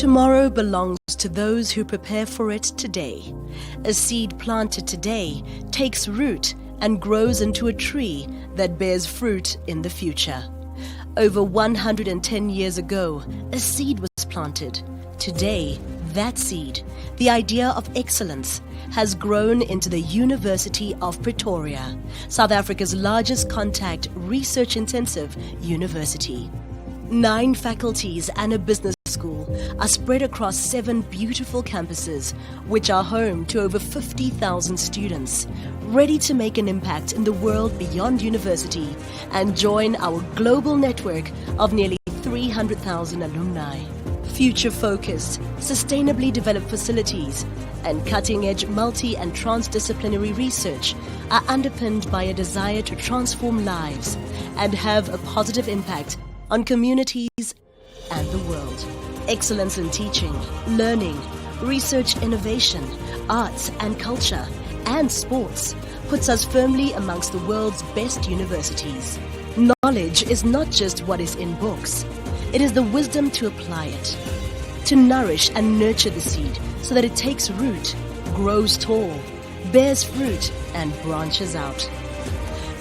Tomorrow belongs to those who prepare for it today. A seed planted today takes root and grows into a tree that bears fruit in the future. Over 110 years ago, a seed was planted. Today, that seed, the idea of excellence, has grown into the University of Pretoria, South Africa's largest contact research-intensive university. 9 faculties and a business school are spread across 7 beautiful campuses, which are home to over 50,000 students, ready to make an impact in the world beyond university and join our global network of nearly 300,000 alumni. Future-focused, sustainably developed facilities and cutting-edge multi- and transdisciplinary research are underpinned by a desire to transform lives and have a positive impact on communities and the world. Excellence in teaching, learning, research innovation, arts and culture, and sports puts us firmly amongst the world's best universities. Knowledge is not just what is in books. It is the wisdom to apply it, to nourish and nurture the seed so that it takes root, grows tall, bears fruit, and branches out.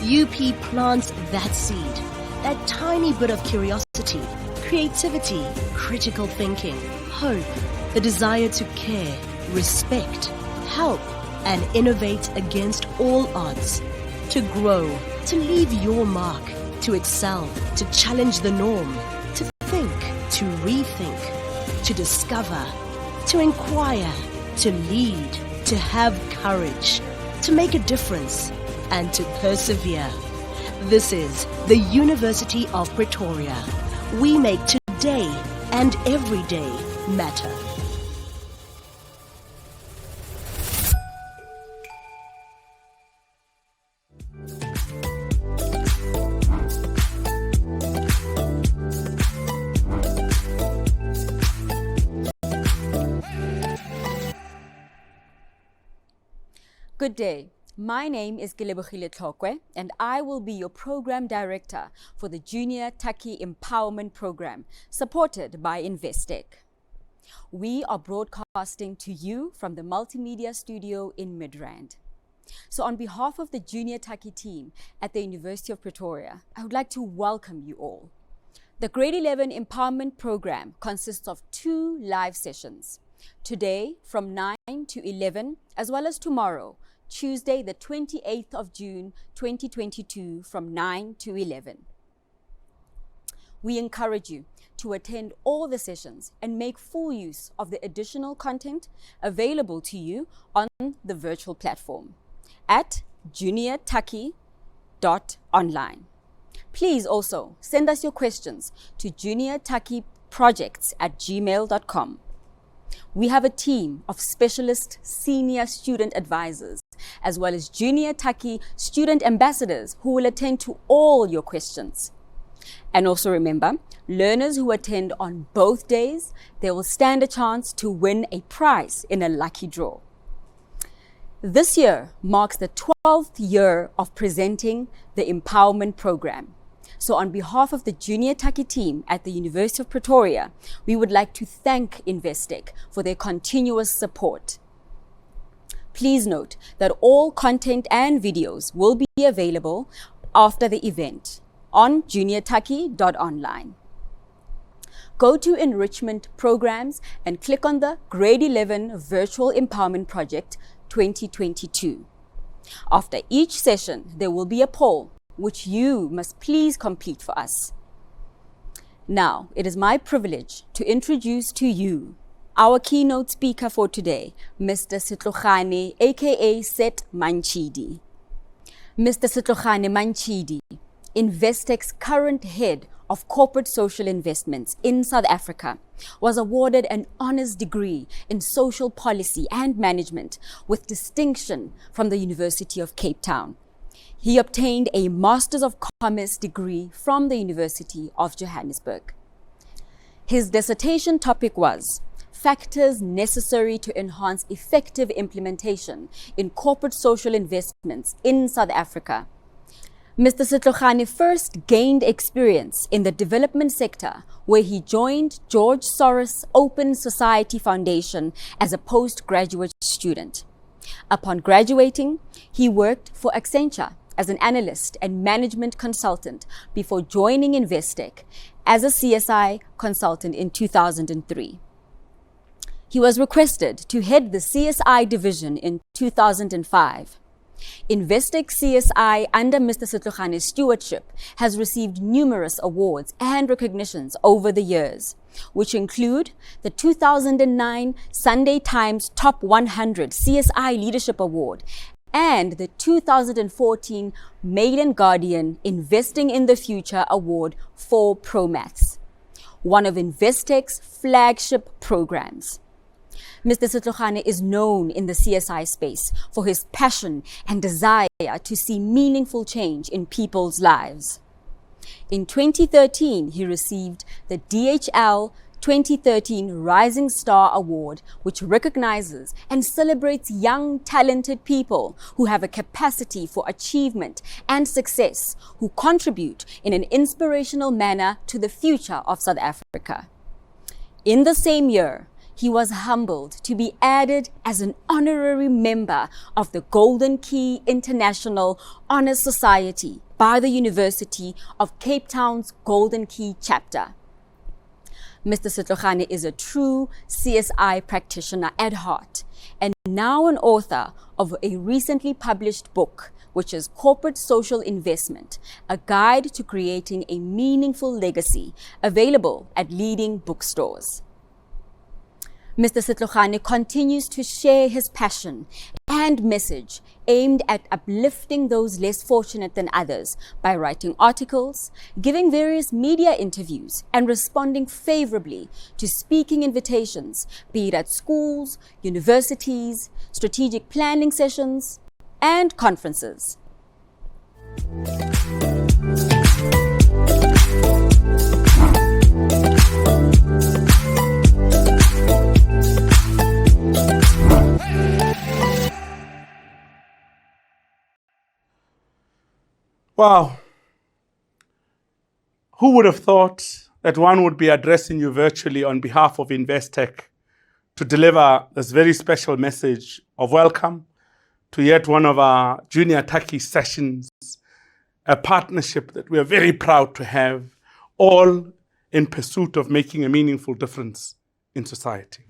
UP plants that seed, that tiny bit of curiosity, creativity, critical thinking, hope, the desire to care, respect, help, and innovate against all odds, to grow, to leave your mark, to excel, to challenge the norm, to think, to rethink, to discover, to inquire, to lead, to have courage, to make a difference, and to persevere. This is the University of Pretoria. We make today and every day matter. Good day. My name is Gilebogile Tlokwe, and I will be your Program Director for the Junior Taki Empowerment Program, supported by Investec. We are broadcasting to you from the Multimedia Studio in Midrand. So on behalf of the Junior Taki team at the University of Pretoria, I would like to welcome you all. The Grade 11 Empowerment Program consists of 2 live sessions. Today from 9 to 11, as well as tomorrow, Tuesday, the 28th of June, 2022, from 9 to 11. We encourage you to attend all the sessions and make full use of the additional content available to you on the virtual platform at juniortaki.online. Please also send us your questions to juniortakiprojects@gmail.com. We have a team of specialist senior student advisors, as well as Junior Taki student ambassadors who will attend to all your questions. And also remember, learners who attend on both days, they will stand a chance to win a prize in a lucky draw. This year marks the 12th year of presenting the Empowerment Program. So on behalf of the Junior Taki team at the University of Pretoria, we would like to thank Investec for their continuous support. Please note that all content and videos will be available after the event on juniortaki.online. Go to Enrichment Programs and click on the Grade 11 Virtual Empowerment Project 2022. After each session, there will be a poll which you must please complete for us. Now, it is my privilege to introduce to you our keynote speaker for today, Mr. Setlogane, aka Set Manchidi. Mr. Setlogane Manchidi, Investec's current head of corporate social investments in South Africa, was awarded an honors degree in social policy and management with distinction from the University of Cape Town. He obtained a Masters of Commerce degree from the University of Johannesburg. His dissertation topic was factors necessary to enhance effective implementation in corporate social investments in South Africa. Mr. Setlogane first gained experience in the development sector, where he joined George Soros Open Society Foundation as a postgraduate student. Upon graduating, he worked for Accenture as an analyst and management consultant before joining Investec as a CSI consultant in 2003. He was requested to head the CSI division in 2005. Investec CSI under Mr. Setlogane's stewardship has received numerous awards and recognitions over the years, which include the 2009 Sunday Times Top 100 CSI Leadership Award and the 2014 Mail and Guardian Investing in the Future Award for ProMaths, one of Investec's flagship programs. Mr. Setlogane is known in the CSI space for his passion and desire to see meaningful change in people's lives. In 2013, he received the DHL 2013 Rising Star Award, which recognizes and celebrates young, talented people who have a capacity for achievement and success, who contribute in an inspirational manner to the future of South Africa. In the same year, he was humbled to be added as an honorary member of the Golden Key International Honor Society by the University of Cape Town's Golden Key chapter. Mr. Setlogane is a true CSI practitioner at heart and now an author of a recently published book, which is Corporate Social Investment, a guide to creating a meaningful legacy, available at leading bookstores. Mr. Setlogane continues to share his passion and message aimed at uplifting those less fortunate than others by writing articles, giving various media interviews, and responding favorably to speaking invitations, be it at schools, universities, strategic planning sessions, and conferences. Wow. Who would have thought that one would be addressing you virtually on behalf of Investec to deliver this very special message of welcome to yet one of our Junior Taki sessions, a partnership that we are very proud to have, all in pursuit of making a meaningful difference in society.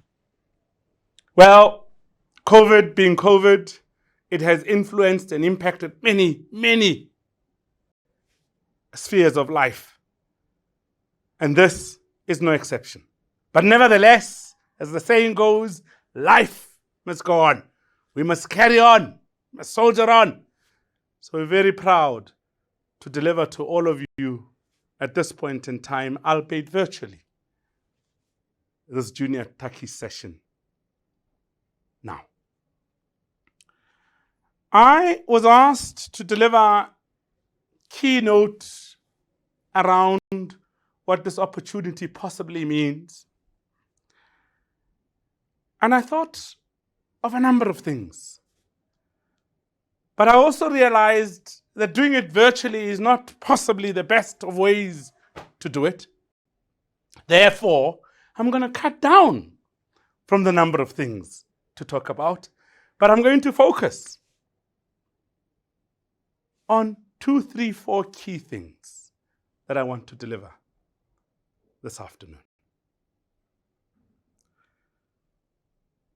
Well, COVID being COVID, it has influenced and impacted many spheres of life. And this is no exception. But nevertheless, as the saying goes, life must go on. We must carry on, must soldier on. So we're very proud to deliver to all of you at this point in time, albeit virtually, this Junior Taki session. Now, I was asked to deliver keynote around what this opportunity possibly means. And I thought of a number of things. But I also realized that doing it virtually is not possibly the best of ways to do it. Therefore, I'm going to cut down from the number of things to talk about, but I'm going to focus on 2, 3, 4 key things that I want to deliver this afternoon.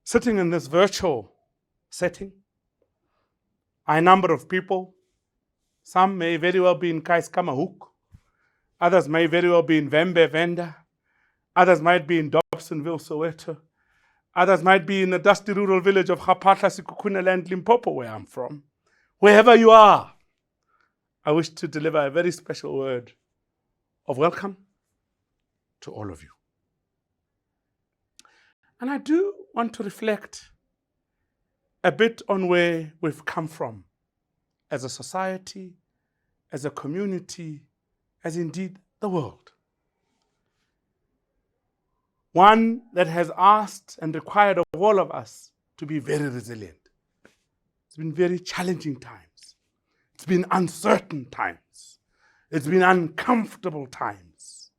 Sitting in this virtual setting, a number of people, some may very well be in Keiskammahoek, others may very well be in Vembe, Venda, others might be in Dobsonville, Soweto, others might be in the dusty rural village of Hapatla, Sikukunaland, Limpopo, where I'm from. Wherever you are, I wish to deliver a very special word of welcome to all of you. And I do want to reflect a bit on where we've come from as a society, as a community, as indeed the world. One that has asked and required of all of us to be very resilient. It's been very challenging times. It's It's been uncertain times. It's been uncomfortable times.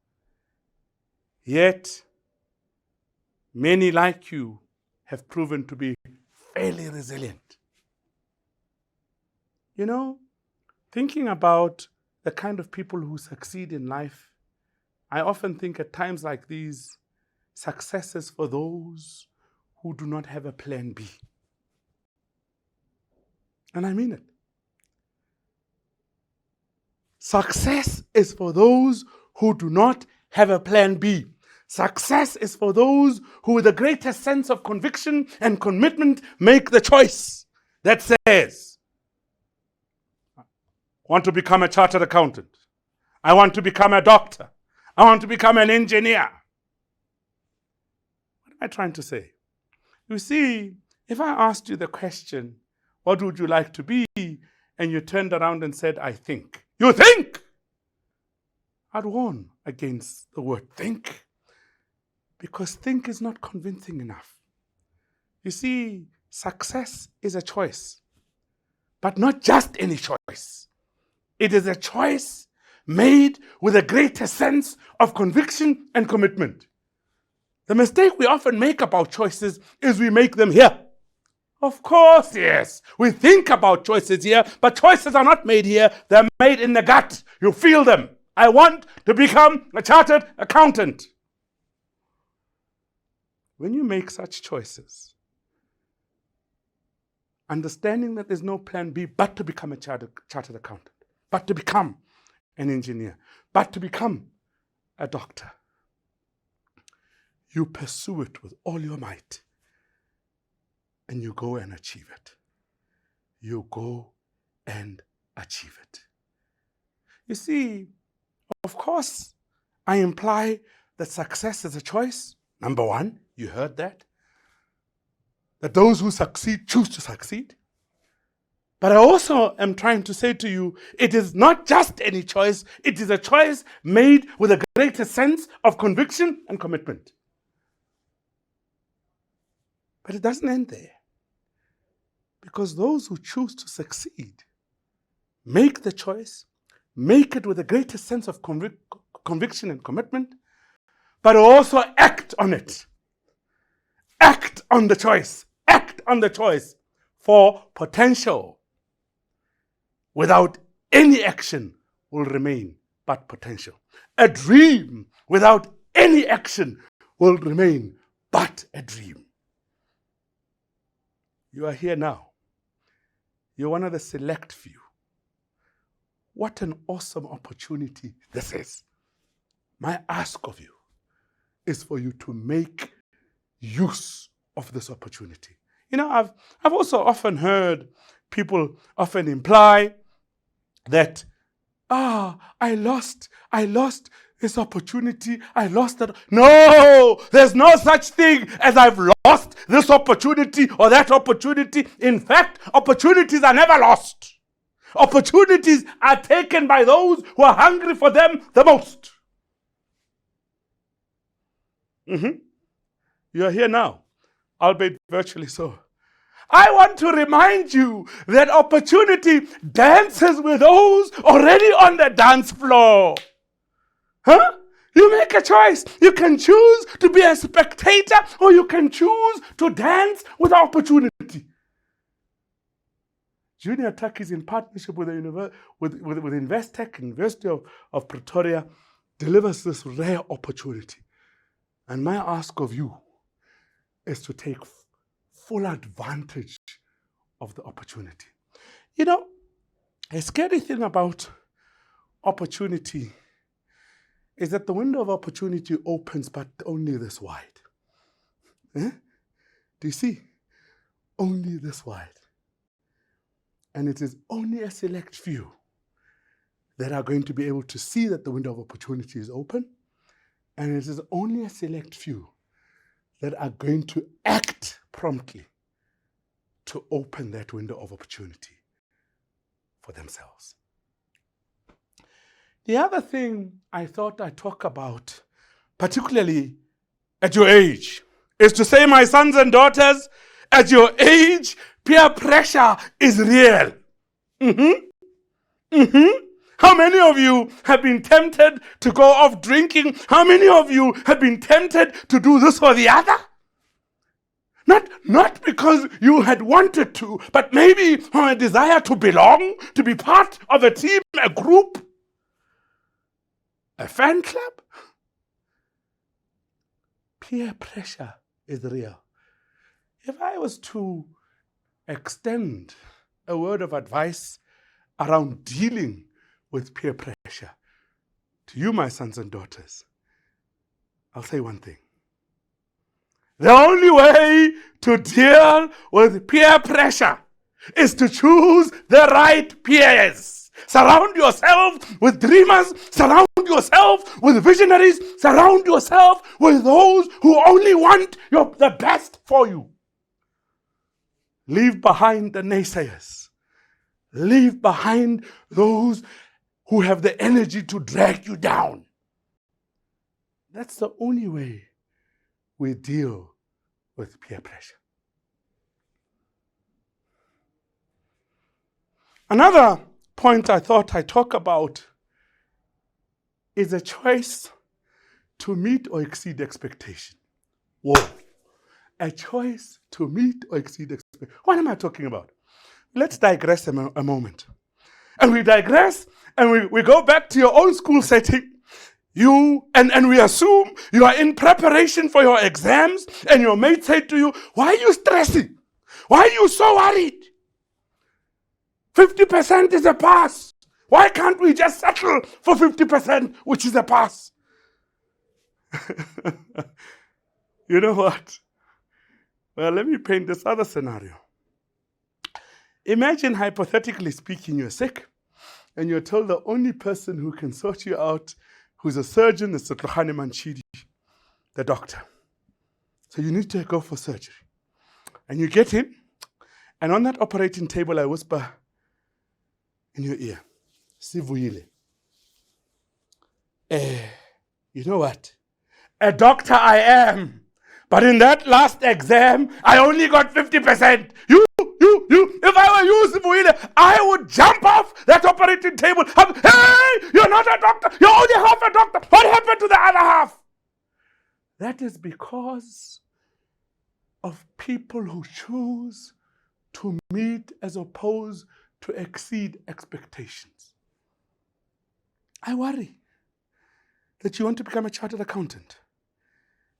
Yet, many like you have proven to be fairly resilient. You know, thinking about the kind of people who succeed in life, I often think at times like these, success is for those who do not have a plan B. And I mean it. Success is for those who do not have a plan B. Success is for those who, with the greatest sense of conviction and commitment, make the choice that says, I want to become a chartered accountant. I want to become a doctor. I want to become an engineer. What am I trying to say? You see, if I asked you the question, what would you like to be? And you turned around and said, I think. You think? I'd warn against the word think, because think is not convincing enough. You see, success is a choice, but not just any choice. It is a choice made with a greater sense of conviction and commitment. The mistake we often make about choices is we make them here. Of course, yes. We think about choices here, but choices are not made here. They're made in the gut. You feel them. I want to become a chartered accountant. When you make such choices, understanding that there's no plan B but to become a chartered accountant, but to become an engineer, but to become a doctor, you pursue it with all your might. And you go and achieve it. You go and achieve it. You see, of course, I imply that success is a choice. Number one, you heard that. That those who succeed choose to succeed. But I also am trying to say to you, it is not just any choice, it is a choice made with a greater sense of conviction and commitment. But it doesn't end there. Because those who choose to succeed make the choice, make it with a greater sense of conviction and commitment, but also act on it. Act on the choice. Act on the choice for potential. Without any action will remain but potential. A dream without any action will remain but a dream. You are here now. You're one of the select few. What an awesome opportunity this is. My ask of you is for you to make use of this opportunity. You know, I've also often heard people often imply that, I lost this opportunity, I lost that. No, there's no such thing as I've lost this opportunity or that opportunity. In fact, opportunities are never lost. Opportunities are taken by those who are hungry for them the most. You are here now, albeit virtually so. I want to remind you that opportunity dances with those already on the dance floor. You make a choice. You can choose to be a spectator or you can choose to dance with opportunity. Junior Takkies, in partnership with Investec, University of Pretoria, delivers this rare opportunity. And my ask of you is to take full advantage of the opportunity. You know, a scary thing about opportunity is that the window of opportunity opens but only this wide. Do you see? Only this wide. And it is only a select few that are going to be able to see that the window of opportunity is open. And it is only a select few that are going to act promptly to open that window of opportunity for themselves. The other thing I thought I'd talk about, particularly at your age, is to say, my sons and daughters, at your age, peer pressure is real. How many of you have been tempted to go off drinking? How many of you have been tempted to do this or the other? Not because you had wanted to, but maybe from a desire to belong, to be part of a team, a group, a fan club. Peer pressure is real. If I was to extend a word of advice around dealing with peer pressure to you, my sons and daughters, I'll say one thing. The only way to deal with peer pressure is to choose the right peers. Surround yourself with dreamers. Surround yourself with visionaries. Surround yourself with those who only want the best for you. Leave behind the naysayers. Leave behind those who have the energy to drag you down. That's the only way we deal with peer pressure. Another point I thought I'd talk about is a choice to meet or exceed expectation. Whoa. A choice to meet or exceed expectation. What am I talking about? Let's digress a moment. And we digress and we go back to your own school setting. And we assume you are in preparation for your exams, and your mates say to you, why are you stressing? Why are you so worried? 50% is a pass. Why can't we just settle for 50%, which is a pass? You know what? Well, let me paint this other scenario. Imagine, hypothetically speaking, you're sick, and you're told the only person who can sort you out, who's a surgeon, is Sotlohane Manchidi, the doctor. So you need to go for surgery. And you get in, and on that operating table, I whisper in your ear, Sivuyile. You know what? A doctor I am. But in that last exam, I only got 50%. If I were you, Sivuyile, I would jump off that operating table. Hey, you're not a doctor. You're only half a doctor. What happened to the other half? That is because of people who choose to meet as opposed to exceed expectations. I worry that you want to become a chartered accountant,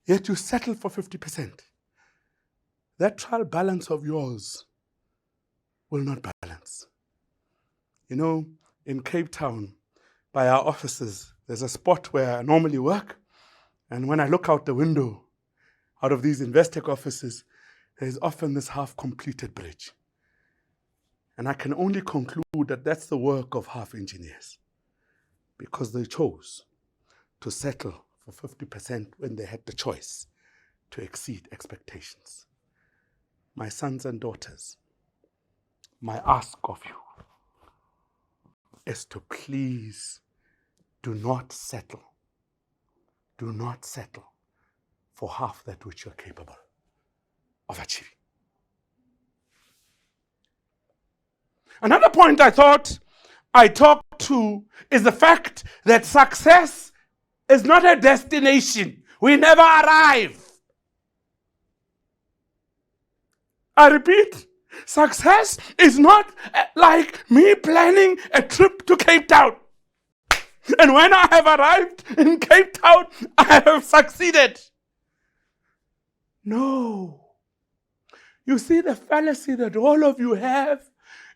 yet you settle for 50%. That trial balance of yours will not balance. You know, in Cape Town, by our offices, there's a spot where I normally work, and when I look out the window, out of these Investec offices, there's often this half-completed bridge. And I can only conclude that that's the work of half engineers, because they chose to settle for 50% when they had the choice to exceed expectations. My sons and daughters, my ask of you is to please do not settle. Do not settle for half that which you're capable of achieving. Another point I thought I talked to is the fact that success is not a destination. We never arrive. I repeat, success is not like me planning a trip to Cape Town. And when I have arrived in Cape Town, I have succeeded. No. You see, the fallacy that all of you have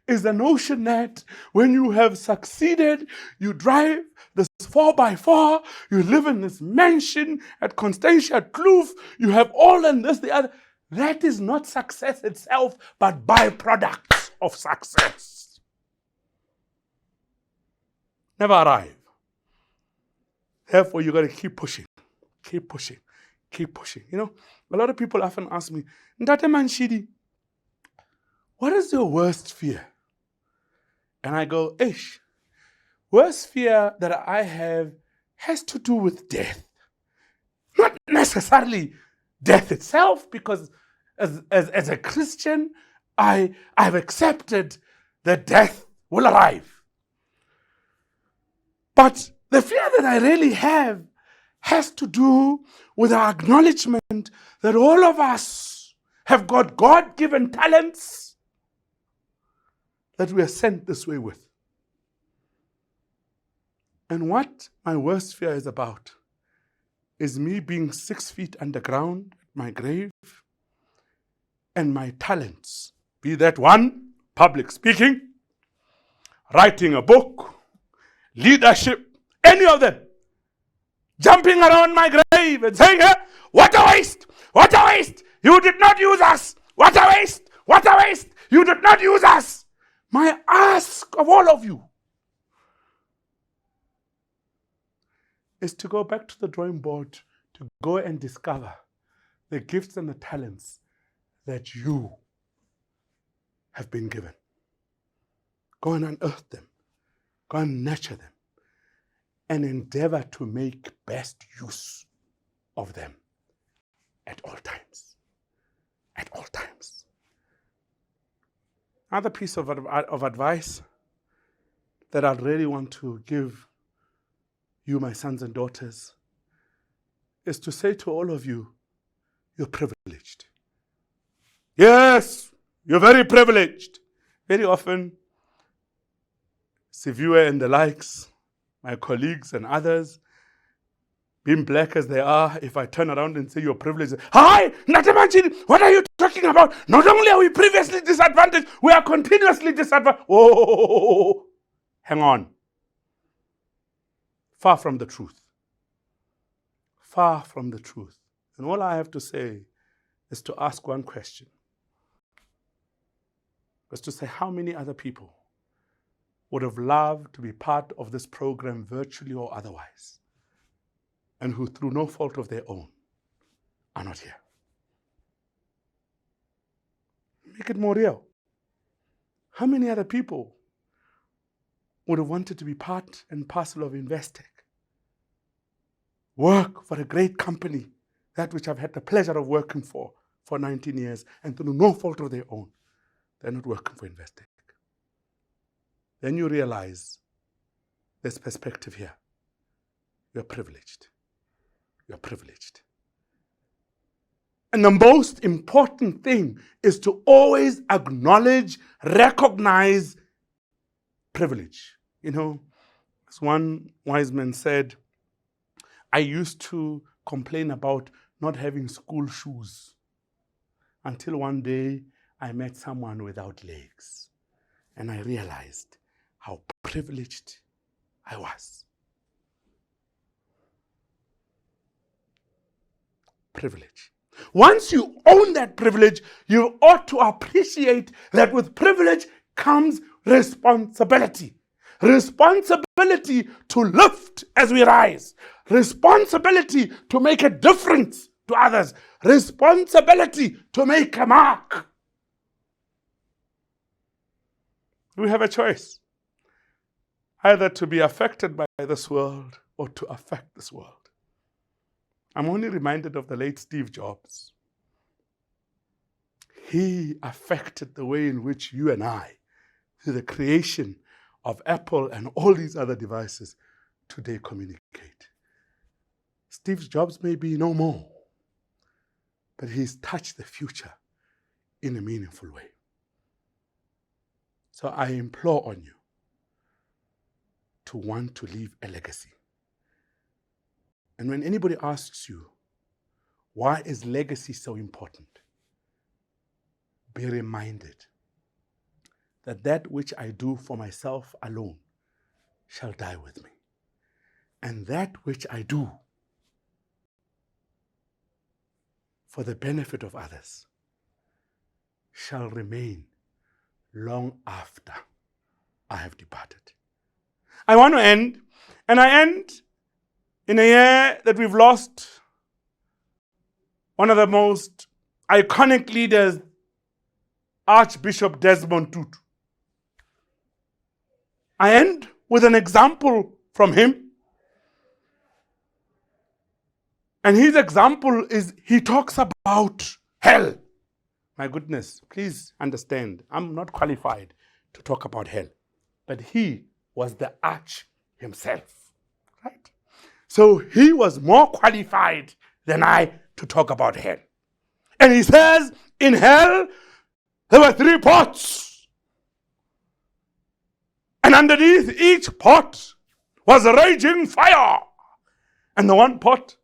is the notion that when you have succeeded, you drive this 4x4, you live in this mansion at Constantia Kloof, you have all and this, the other. That is not success itself, but byproducts of success. Never arrive. Therefore, you got to keep pushing, keep pushing, keep pushing. You know, a lot of people often ask me, Ndate Manchidi, what is your worst fear? And I go, worst fear that I have has to do with death. Not necessarily death itself, because as a Christian, I've accepted that death will arrive. But the fear that I really have has to do with our acknowledgement that all of us have got God-given talents that we are sent this way with. And what my worst fear is about is me being 6 feet underground at my grave and my talents, be that one, public speaking, writing a book, leadership, any of them, jumping around my grave and saying, what a waste, what a waste, you did not use us, what a waste, what a waste, you did not use us. My ask of all of you is to go back to the drawing board, to go and discover the gifts and the talents that you have been given. Go and unearth them, go and nurture them, and endeavor to make best use of them at all times. At all times. Another piece of advice that I really want to give you, my sons and daughters, is to say to all of you, you're privileged. Yes, you're very privileged. Very often, Siviwe and the likes, my colleagues and others, being black as they are, if I turn around and say you're privileged, hi, Natamanjini, what are you talking about? Not only are we previously disadvantaged, we are continuously disadvantaged. Oh, hang on. Far from the truth. Far from the truth. And all I have to say is to ask one question. Is to say, how many other people would have loved to be part of this program virtually or otherwise, and who through no fault of their own are not here? Make it more real. How many other people would have wanted to be part and parcel of Investec? Work for a great company, that which I've had the pleasure of working for 19 years, and through no fault of their own, they're not working for Investec. Then you realize there's perspective here. You're privileged. You're privileged. And the most important thing is to always acknowledge, recognize privilege. You know, as one wise man said, I used to complain about not having school shoes until one day I met someone without legs, and I realized how privileged I was. Privilege. Once you own that privilege, you ought to appreciate that with privilege comes responsibility. Responsibility to lift as we rise. Responsibility to make a difference to others. Responsibility to make a mark. We have a choice. Either to be affected by this world or to affect this world. I'm only reminded of the late Steve Jobs. He affected the way in which you and I, through the creation of Apple and all these other devices, today communicate. Steve Jobs may be no more, but he's touched the future in a meaningful way. So I implore on you to want to leave a legacy. And when anybody asks you, why is legacy so important? Be reminded that that which I do for myself alone shall die with me. And that which I do for the benefit of others shall remain long after I have departed. I want to end, and I end in a year that we've lost one of the most iconic leaders, Archbishop Desmond Tutu. I end with an example from him. And his example is, he talks about hell. My goodness, please understand, I'm not qualified to talk about hell. But he was the arch himself. right? So he was more qualified than I to talk about hell. And he says, in hell, there were 3 pots. And underneath each pot was a raging fire. And the one pot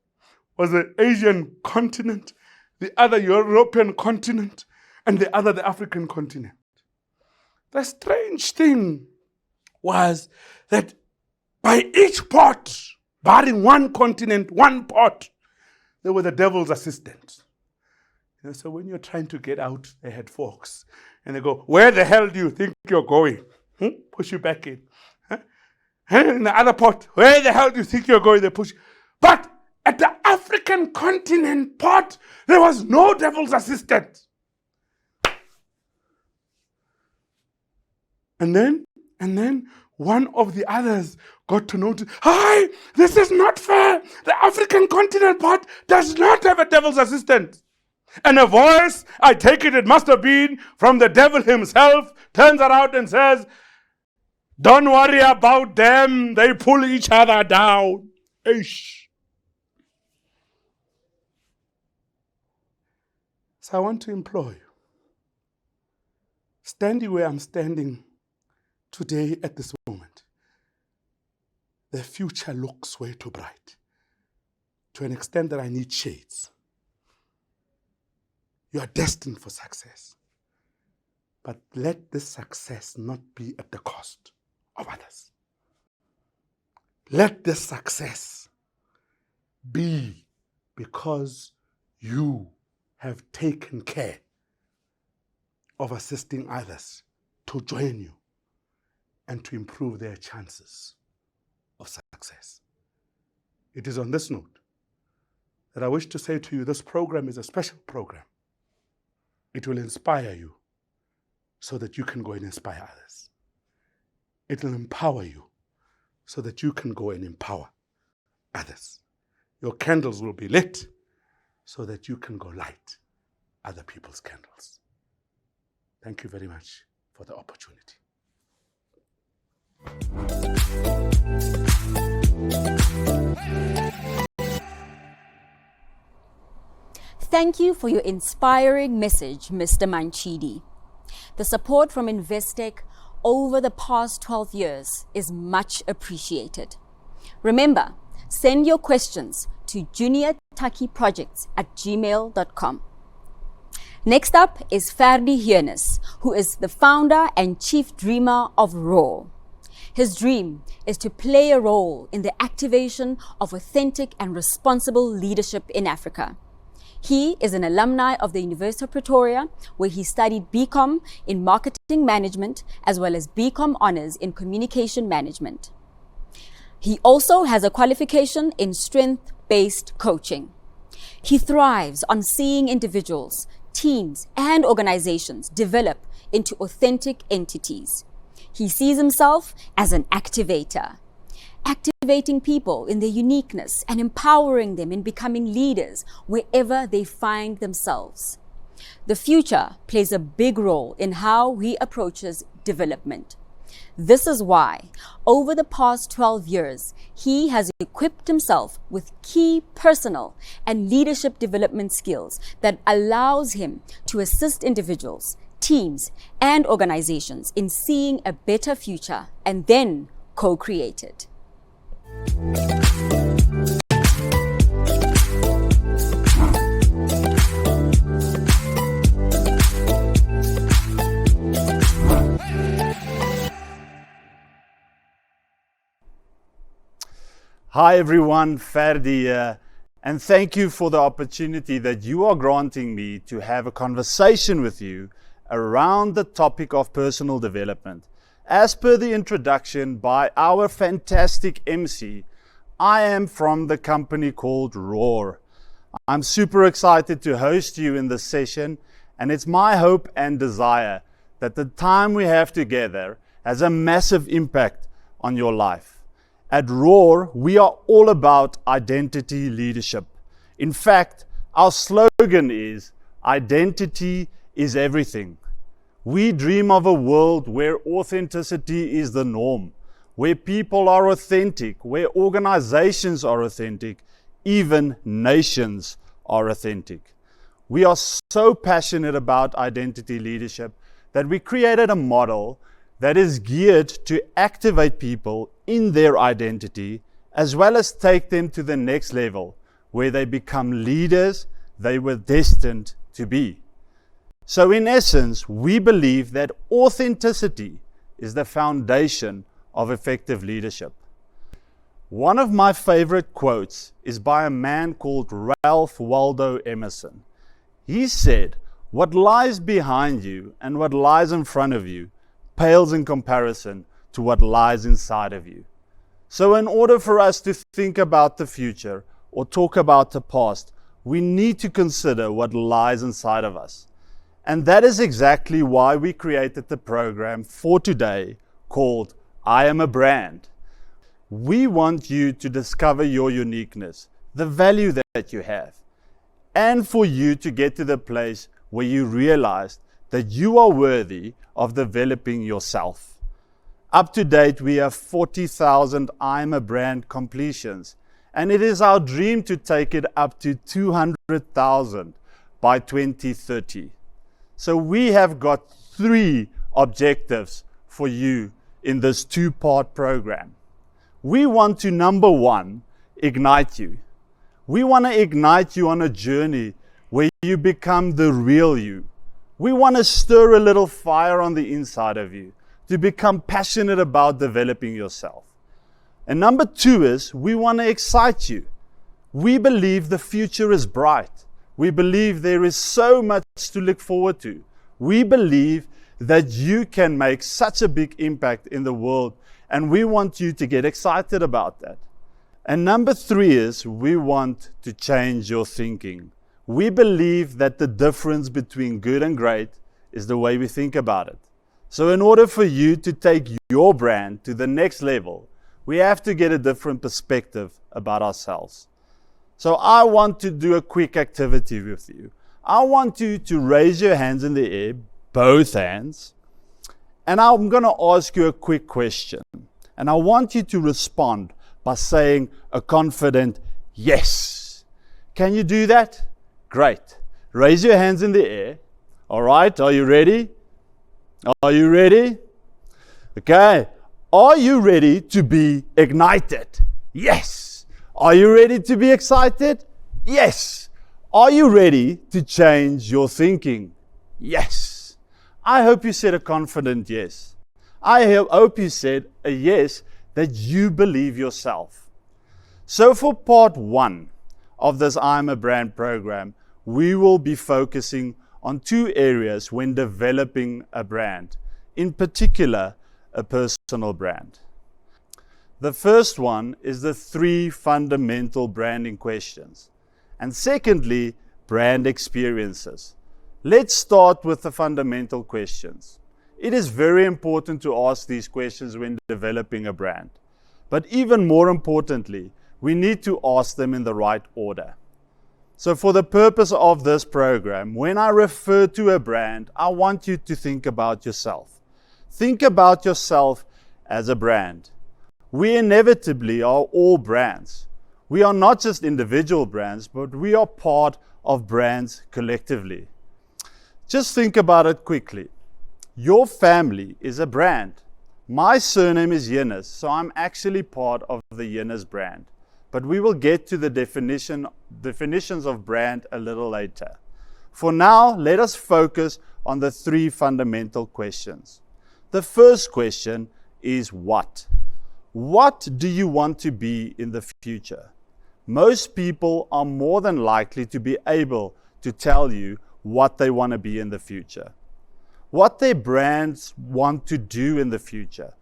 was the Asian continent, the other European continent, and the other the African continent. The strange thing was that by each pot, barring one continent, one pot, there were the devil's assistants. So when you're trying to get out, they had forks. And they go, where the hell do you think you're going? Push you back in. And in the other pot, where the hell do you think you're going? They push. But at the African continent pot, there was no devil's assistant. And then one of the others got to notice, hi, this is not fair. The African continent pot does not have a devil's assistant. And a voice, I take it must have been from the devil himself, turns around and says, don't worry about them. They pull each other down. Ish. So I want to implore you, standing where I'm standing today at this moment, the future looks way too bright, to an extent that I need shades. You are destined for success. But let this success not be at the cost of others. Let this success be because you have taken care of assisting others to join you and to improve their chances of success. It is on this note that I wish to say to you, this program is a special program. It will inspire you so that you can go and inspire others. It will empower you so that you can go and empower others. Your candles will be lit so that you can go light other people's candles. Thank you very much for the opportunity. Thank you for your inspiring message, Mr. Manchidi. The support from Investec over the past 12 years is much appreciated. Remember, send your questions to juniortakiprojects@gmail.com. Next up is Ferdi Hiernes, who is the founder and chief dreamer of ROAR. His dream is to play a role in the activation of authentic and responsible leadership in Africa. He is an alumni of the University of Pretoria, where he studied BCom in Marketing Management as well as BCom Honours in Communication Management. He also has a qualification in strength-based coaching. He thrives on seeing individuals, teams, and organizations develop into authentic entities. He sees himself as an activator, activating people in their uniqueness and empowering them in becoming leaders wherever they find themselves. The future plays a big role in how he approaches development. This is why, over the past 12 years, he has equipped himself with key personal and leadership development skills that allows him to assist individuals, teams, and organizations in seeing a better future and then co-create it. Hi everyone, Ferdi here, and thank you for the opportunity that you are granting me to have a conversation with you around the topic of personal development. As per the introduction by our fantastic MC, I am from the company called ROAR. I'm super excited to host you in this session, and it's my hope and desire that the time we have together has a massive impact on your life. At ROAR, we are all about identity leadership. In fact, our slogan is, identity is everything. We dream of a world where authenticity is the norm, where people are authentic, where organizations are authentic, even nations are authentic. We are so passionate about identity leadership that we created a model that is geared to activate people in their identity, as well as take them to the next level where they become leaders they were destined to be. So in essence, we believe that authenticity is the foundation of effective leadership. One of my favorite quotes is by a man called Ralph Waldo Emerson. He said, "What lies behind you and what lies in front of you pales in comparison to what lies inside of you." So in order for us to think about the future or talk about the past, we need to consider what lies inside of us. And that is exactly why we created the program for today called I Am a Brand. We want you to discover your uniqueness, the value that you have, and for you to get to the place where you realize that you are worthy of developing yourself. Up to date, we have 40,000 I Am a Brand completions, and it is our dream to take it up to 200,000 by 2030. So we have got 3 objectives for you in this 2-part program. We want to, number 1, ignite you. We want to ignite you on a journey where you become the real you. We want to stir a little fire on the inside of you to become passionate about developing yourself. And number 2 is we want to excite you. We believe the future is bright. We believe there is so much to look forward to. We believe that you can make such a big impact in the world, and we want you to get excited about that. And number 3 is we want to change your thinking. We believe that the difference between good and great is the way we think about it. So in order for you to take your brand to the next level, we have to get a different perspective about ourselves. So I want to do a quick activity with you. I want you to raise your hands in the air, both hands, and I'm going to ask you a quick question. And I want you to respond by saying a confident yes. Can you do that? Great. Raise your hands in the air. All right, are you ready? Are you ready? Okay. Are you ready to be ignited? Yes. Are you ready to be excited? Yes. Are you ready to change your thinking? Yes. I hope you said a confident yes. I hope you said a yes that you believe yourself. So for part 1 of this I Am a Brand program, we will be focusing on 2 areas when developing a brand, in particular, a personal brand. The first one is the 3 fundamental branding questions. And secondly, brand experiences. Let's start with the fundamental questions. It is very important to ask these questions when developing a brand. But even more importantly, we need to ask them in the right order. So for the purpose of this program, when I refer to a brand, I want you to think about yourself. Think about yourself as a brand. We inevitably are all brands. We are not just individual brands, but we are part of brands collectively. Just think about it quickly. Your family is a brand. My surname is Yennis, so I'm actually part of the Yennis brand. But we will get to the definitions of brand a little later. For now, let us focus on the 3 fundamental questions. The first question is what? What do you want to be in the future? Most people are more than likely to be able to tell you what they want to be in the future, what their brands want to do in the future,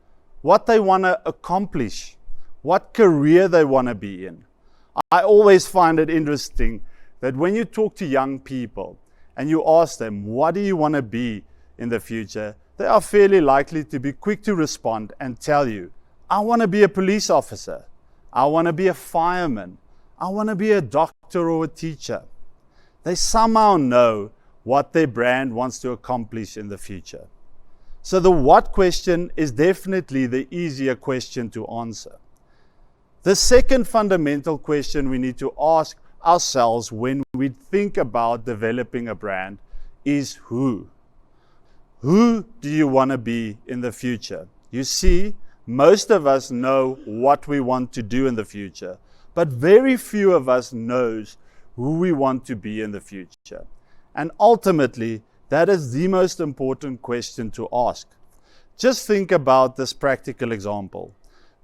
what they want to accomplish, what career they want to be in. I always find it interesting that when you talk to young people and you ask them, what do you want to be in the future? They are fairly likely to be quick to respond and tell you, I want to be a police officer. I want to be a fireman. I want to be a doctor or a teacher. They somehow know what their brand wants to accomplish in the future. So the what question is definitely the easier question to answer. The second fundamental question we need to ask ourselves when we think about developing a brand is who? Who do you want to be in the future? You see, most of us know what we want to do in the future, but very few of us knows who we want to be in the future. And ultimately, that is the most important question to ask. Just think about this practical example.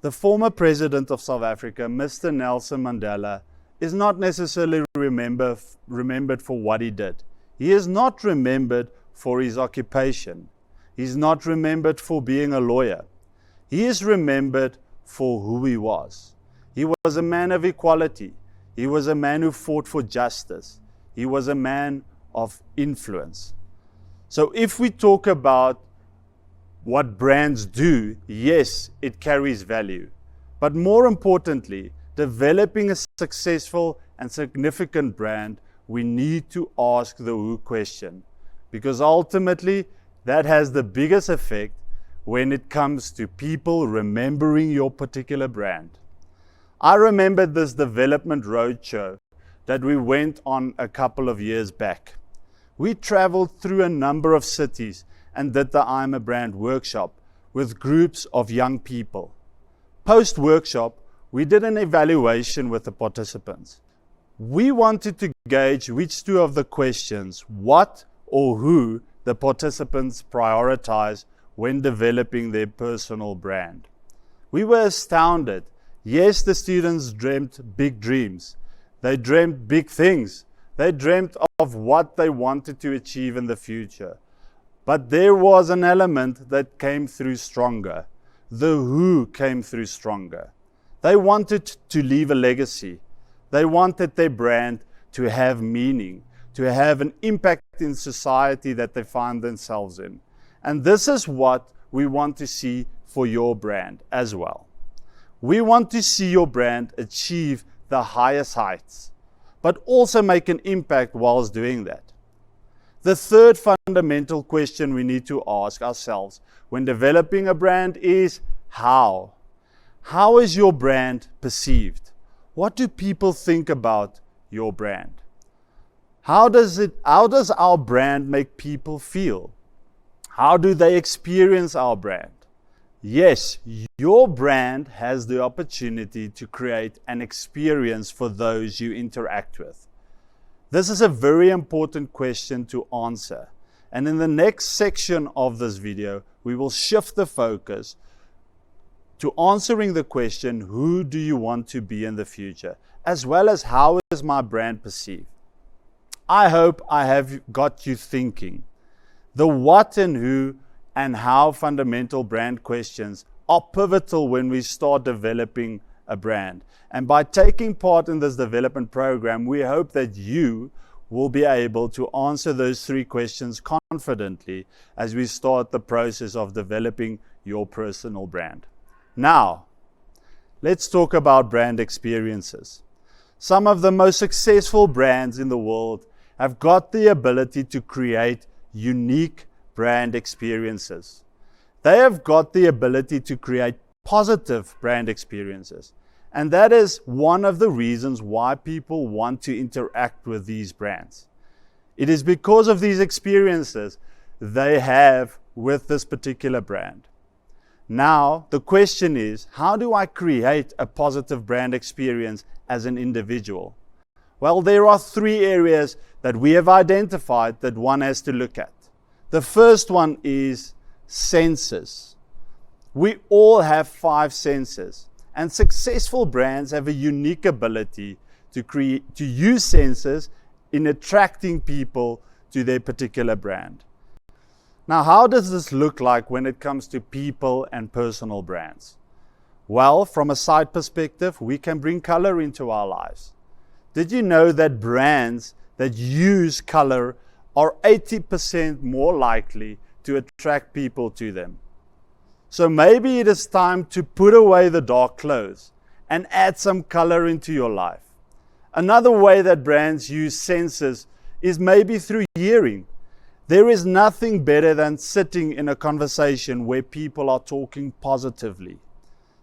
The former president of South Africa, Mr. Nelson Mandela, is not necessarily remembered for what he did. He is not remembered for his occupation. He's not remembered for being a lawyer. He is remembered for who he was. He was a man of equality. He was a man who fought for justice. He was a man of influence. So if we talk about what brands do, yes, it carries value. But more importantly, developing a successful and significant brand, we need to ask the who question. Because ultimately, that has the biggest effect when it comes to people remembering your particular brand. I remember this development roadshow that we went on a couple of years back. We traveled through a number of cities and did the I'm a Brand workshop with groups of young people. Post-workshop, we did an evaluation with the participants. We wanted to gauge which two of the questions, what or who, the participants prioritize when developing their personal brand. We were astounded. Yes, the students dreamt big dreams. They dreamt big things. They dreamt of what they wanted to achieve in the future. But there was an element that came through stronger. The who came through stronger. They wanted to leave a legacy. They wanted their brand to have meaning, to have an impact in society that they find themselves in. And this is what we want to see for your brand as well. We want to see your brand achieve the highest heights, but also make an impact whilst doing that. The third fundamental question we need to ask ourselves when developing a brand is how? How is your brand perceived? What do people think about your brand? How does our brand make people feel? How do they experience our brand? Yes, your brand has the opportunity to create an experience for those you interact with. This is a very important question to answer. And in the next section of this video, we will shift the focus to answering the question, who do you want to be in the future? As well as how is my brand perceived? I hope I have got you thinking. The what and who and how fundamental brand questions are pivotal when we start developing a brand. And by taking part in this development program, we hope that you will be able to answer those three questions confidently as we start the process of developing your personal brand. Now, let's talk about brand experiences. Some of the most successful brands in the world have got the ability to create unique brand experiences. They have got the ability to create positive brand experiences. And that is one of the reasons why people want to interact with these brands. It is because of these experiences they have with this particular brand. Now, the question is, how do I create a positive brand experience as an individual? Well, there are three areas that we have identified that one has to look at. The first one is senses. We all have 5 senses, and successful brands have a unique ability to use senses in attracting people to their particular brand. Now, how does this look like when it comes to people and personal brands? Well, from a side perspective, we can bring color into our lives. Did you know that brands that use color are 80% more likely to attract people to them? So maybe it is time to put away the dark clothes and add some color into your life. Another way that brands use senses is maybe through hearing. There is nothing better than sitting in a conversation where people are talking positively.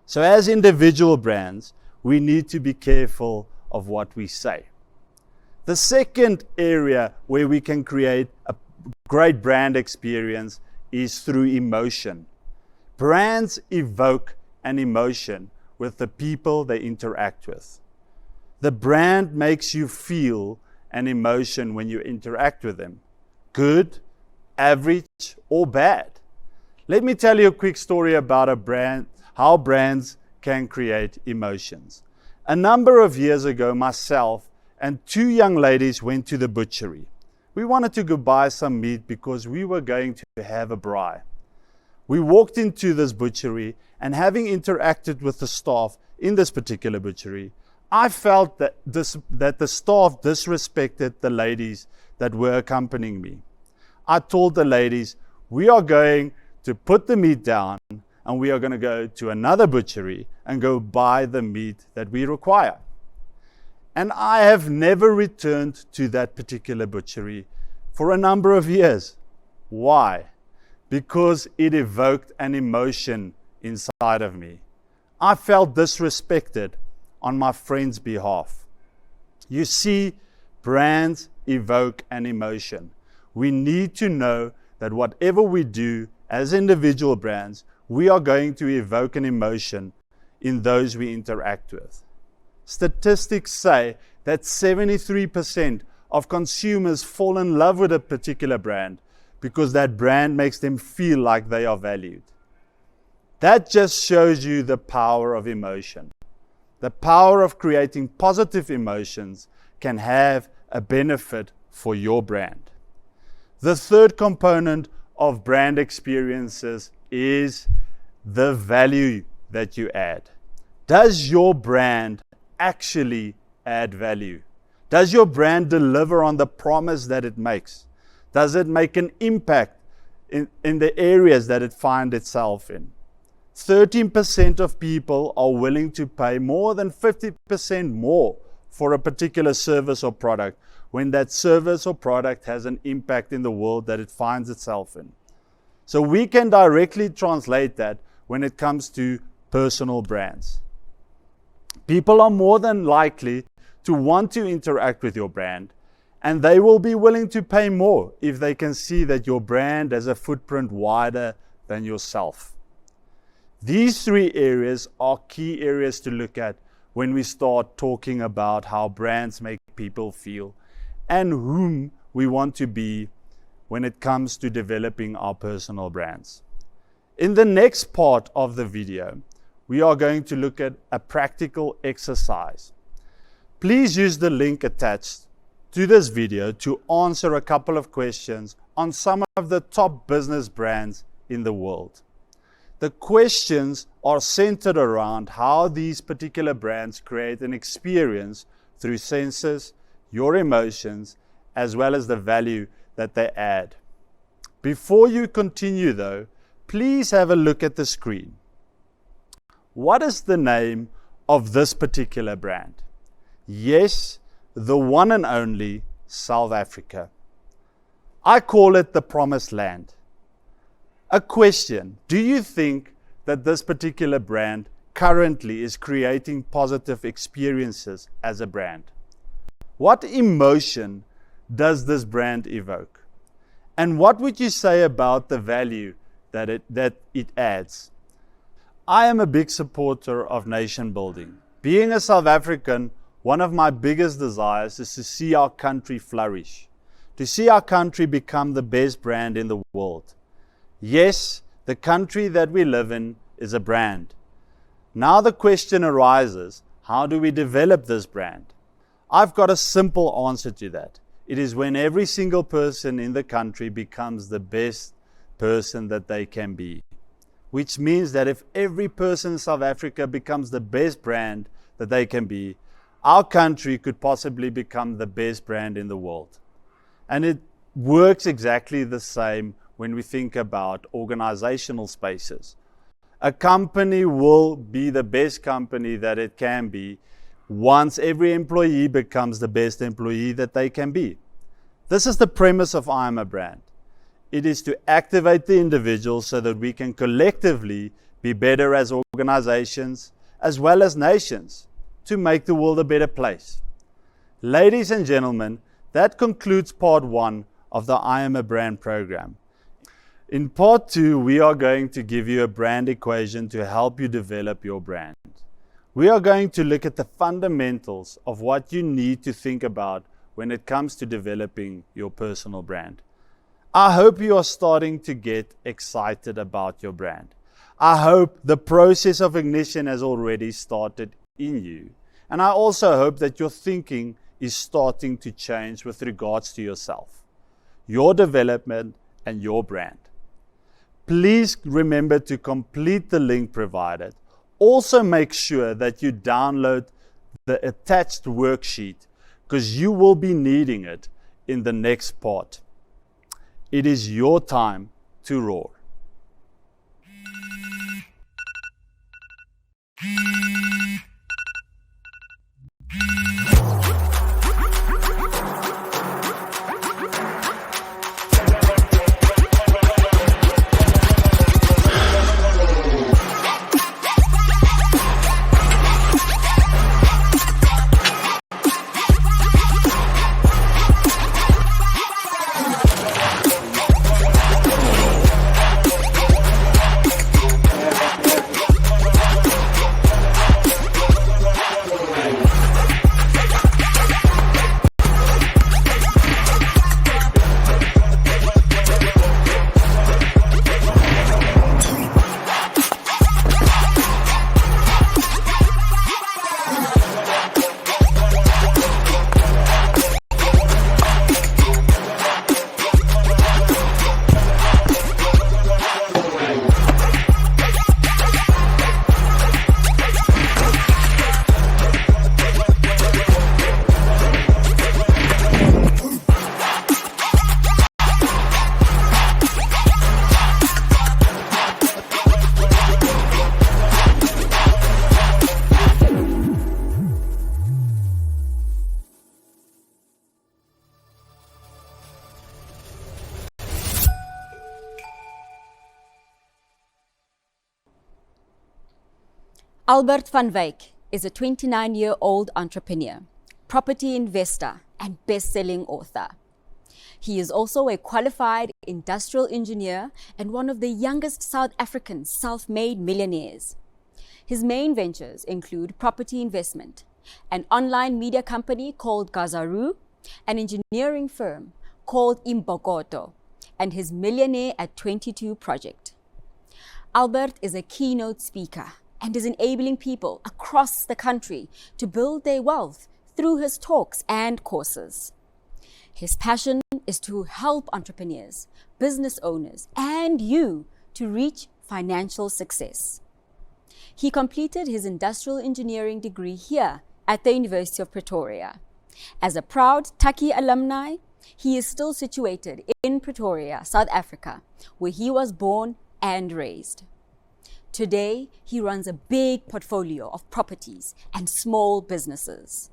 So as individual brands, we need to be careful of what we say. The second area where we can create a great brand experience is through emotion. Brands evoke an emotion with the people they interact with. The brand makes you feel an emotion when you interact with them. Good, average, or bad. Let me tell you a quick story about a brand, how brands can create emotions. A number of years ago, myself and two young ladies went to the butchery. We wanted to go buy some meat because we were going to have a braai. We walked into this butchery, and having interacted with the staff in this particular butchery, I felt that the staff disrespected the ladies that were accompanying me. I told the ladies, we are going to put the meat down and we are going to go to another butchery and go buy the meat that we require. And I have never returned to that particular butchery for a number of years. Why? Because it evoked an emotion inside of me. I felt disrespected on my friend's behalf. You see, brands evoke an emotion. We need to know that whatever we do as individual brands, we are going to evoke an emotion in those we interact with. Statistics say that 73% of consumers fall in love with a particular brand because that brand makes them feel like they are valued. That just shows you the power of emotion. The power of creating positive emotions can have a benefit for your brand. The third component of brand experiences is the value that you add. Does your brand actually add value? Does your brand deliver on the promise that it makes? Does it make an impact in the areas that it finds itself in? 13% of people are willing to pay more than 50% more for a particular service or product when that service or product has an impact in the world that it finds itself in. So we can directly translate that when it comes to personal brands. People are more than likely to want to interact with your brand, and they will be willing to pay more if they can see that your brand has a footprint wider than yourself. These three areas are key areas to look at when we start talking about how brands make people feel and whom we want to be when it comes to developing our personal brands. In the next part of the video, we are going to look at a practical exercise. Please use the link attached to this video to answer a couple of questions on some of the top business brands in the world. The questions are centered around how these particular brands create an experience through senses, your emotions, as well as the value that they add. Before you continue though, please have a look at the screen. What is the name of this particular brand? Yes, the one and only South Africa. I call it the Promised Land. A question, do you think that this particular brand currently is creating positive experiences as a brand? What emotion does this brand evoke? And what would you say about the value that it adds? I am a big supporter of nation building. Being a South African, one of my biggest desires is to see our country flourish, to see our country become the best brand in the world. Yes, the country that we live in is a brand. Now the question arises, how do we develop this brand? I've got a simple answer to that. It is when every single person in the country becomes the best person that they can be. Which means that if every person in South Africa becomes the best brand that they can be, our country could possibly become the best brand in the world. And it works exactly the same when we think about organizational spaces. A company will be the best company that it can be once every employee becomes the best employee that they can be. This is the premise of I Am a Brand. It is to activate the individual so that we can collectively be better as organizations as well as nations to make the world a better place. Ladies and gentlemen, that concludes part 1 of the I Am a Brand program. In part 2, we are going to give you a brand equation to help you develop your brand. We are going to look at the fundamentals of what you need to think about when it comes to developing your personal brand. I hope you are starting to get excited about your brand. I hope the process of ignition has already started in you. And I also hope that your thinking is starting to change with regards to yourself, your development, and your brand. Please remember to complete the link provided. Also make sure that you download the attached worksheet because you will be needing it in the next part. It is your time to roar. Albert van Wyk is a 29-year-old entrepreneur, property investor, and best-selling author. He is also a qualified industrial engineer and one of the youngest South African self-made millionaires. His main ventures include property investment, an online media company called Gazaru, an engineering firm called Imbokoto, and his Millionaire at 22 project. Albert is a keynote speaker and is enabling people across the country to build their wealth through his talks and courses. His passion is to help entrepreneurs, business owners, and you to reach financial success. He completed his industrial engineering degree here at the University of Pretoria. As a proud Taki alumni, he is still situated in Pretoria, South Africa, where he was born and raised. Today, he runs a big portfolio of properties and small businesses.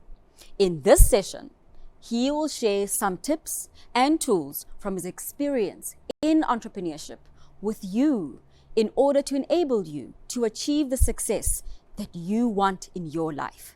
In this session, he will share some tips and tools from his experience in entrepreneurship with you in order to enable you to achieve the success that you want in your life.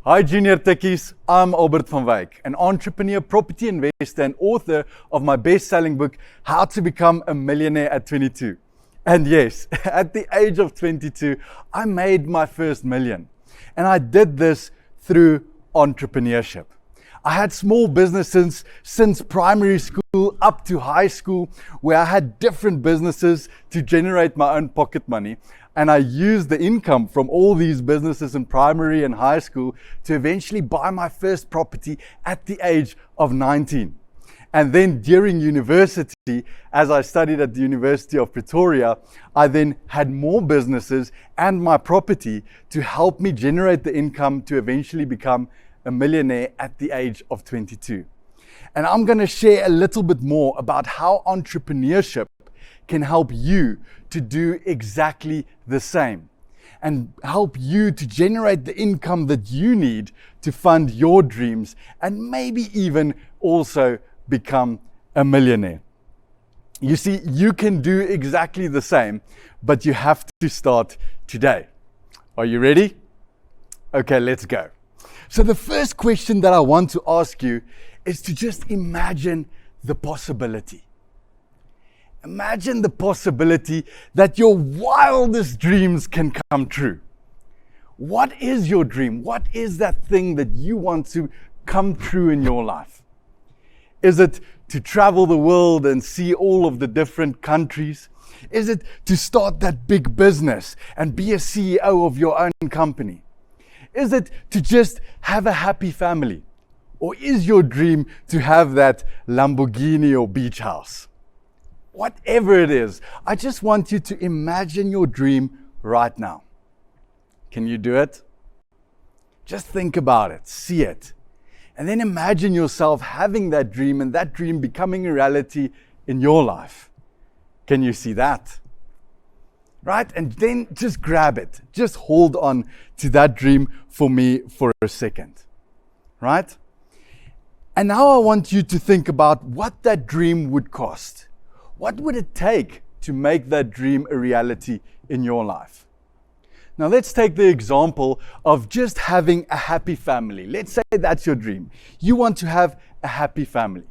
Hi Junior Techies, I'm Albert van Wyk, an entrepreneur, property investor and author of my best-selling book, How to Become a Millionaire at 22. And yes, at the age of 22, I made my first million. And I did this through entrepreneurship. I had small businesses since primary school up to high school, where I had different businesses to generate my own pocket money. And I used the income from all these businesses in primary and high school to eventually buy my first property at the age of 19. And then during university, as I studied at the University of Pretoria, I then had more businesses and my property to help me generate the income to eventually become a millionaire at the age of 22. And I'm going to share a little bit more about how entrepreneurship can help you to do exactly the same and help you to generate the income that you need to fund your dreams and maybe even also become a millionaire. You see, you can do exactly the same, but you have to start today. Are you ready? Okay, let's go. So the first question that I want to ask you is to just imagine the possibility. Imagine the possibility that your wildest dreams can come true. What is your dream? What is that thing that you want to come true in your life? Is it to travel the world and see all of the different countries? Is it to start that big business and be a CEO of your own company? Is it to just have a happy family? Or is your dream to have that Lamborghini or beach house? Whatever it is, I just want you to imagine your dream right now. Can you do it? Just think about it, see it. And then imagine yourself having that dream and that dream becoming a reality in your life. Can you see that? Right? And then just grab it. Just hold on to that dream for me for a second. Right? And now I want you to think about what that dream would cost. What would it take to make that dream a reality in your life? Now let's take the example of just having a happy family. Let's say that's your dream. You want to have a happy family.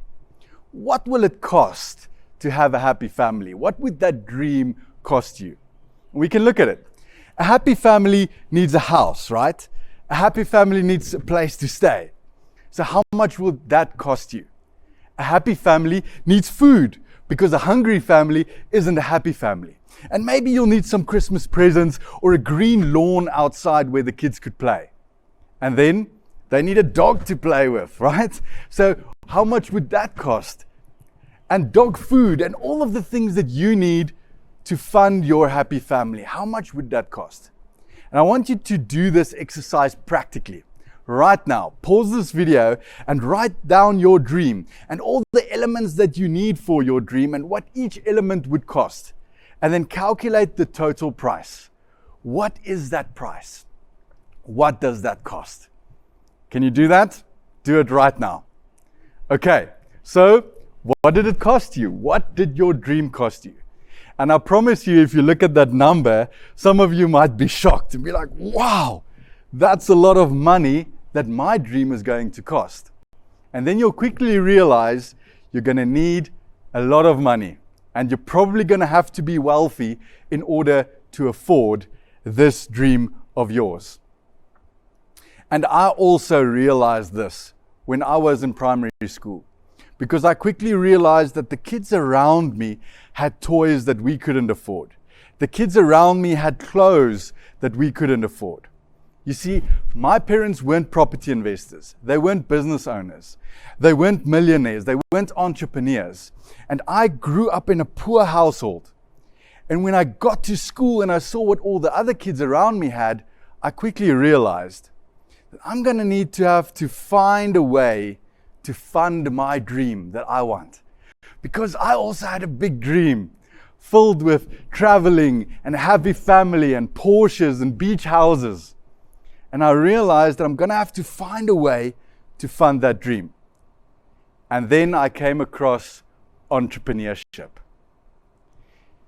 What will it cost to have a happy family? What would that dream cost you? We can look at it. A happy family needs a house, right? A happy family needs a place to stay. So how much will that cost you? A happy family needs food, because a hungry family isn't a happy family. And maybe you'll need some Christmas presents or a green lawn outside where the kids could play. And then they need a dog to play with, right? So how much would that cost? And dog food and all of the things that you need to fund your happy family, how much would that cost? And I want you to do this exercise practically. Right now, pause this video and write down your dream and all the elements that you need for your dream and what each element would cost. And then calculate the total price. What is that price? What does that cost? Can you do that? Do it right now. Okay, so what did it cost you? What did your dream cost you? And I promise you, if you look at that number, some of you might be shocked and be like, wow, that's a lot of money that my dream is going to cost. And then you'll quickly realize you're going to need a lot of money. And you're probably going to have to be wealthy in order to afford this dream of yours. And I also realized this when I was in primary school, because I quickly realized that the kids around me had toys that we couldn't afford. The kids around me had clothes that we couldn't afford. You see, my parents weren't property investors. They weren't business owners. They weren't millionaires. They weren't entrepreneurs. And I grew up in a poor household. And when I got to school and I saw what all the other kids around me had, I quickly realized that I'm going to need to have to find a way to fund my dream that I want. Because I also had a big dream filled with traveling and a happy family and Porsches and beach houses. And I realized that I'm going to have to find a way to fund that dream. And then I came across entrepreneurship.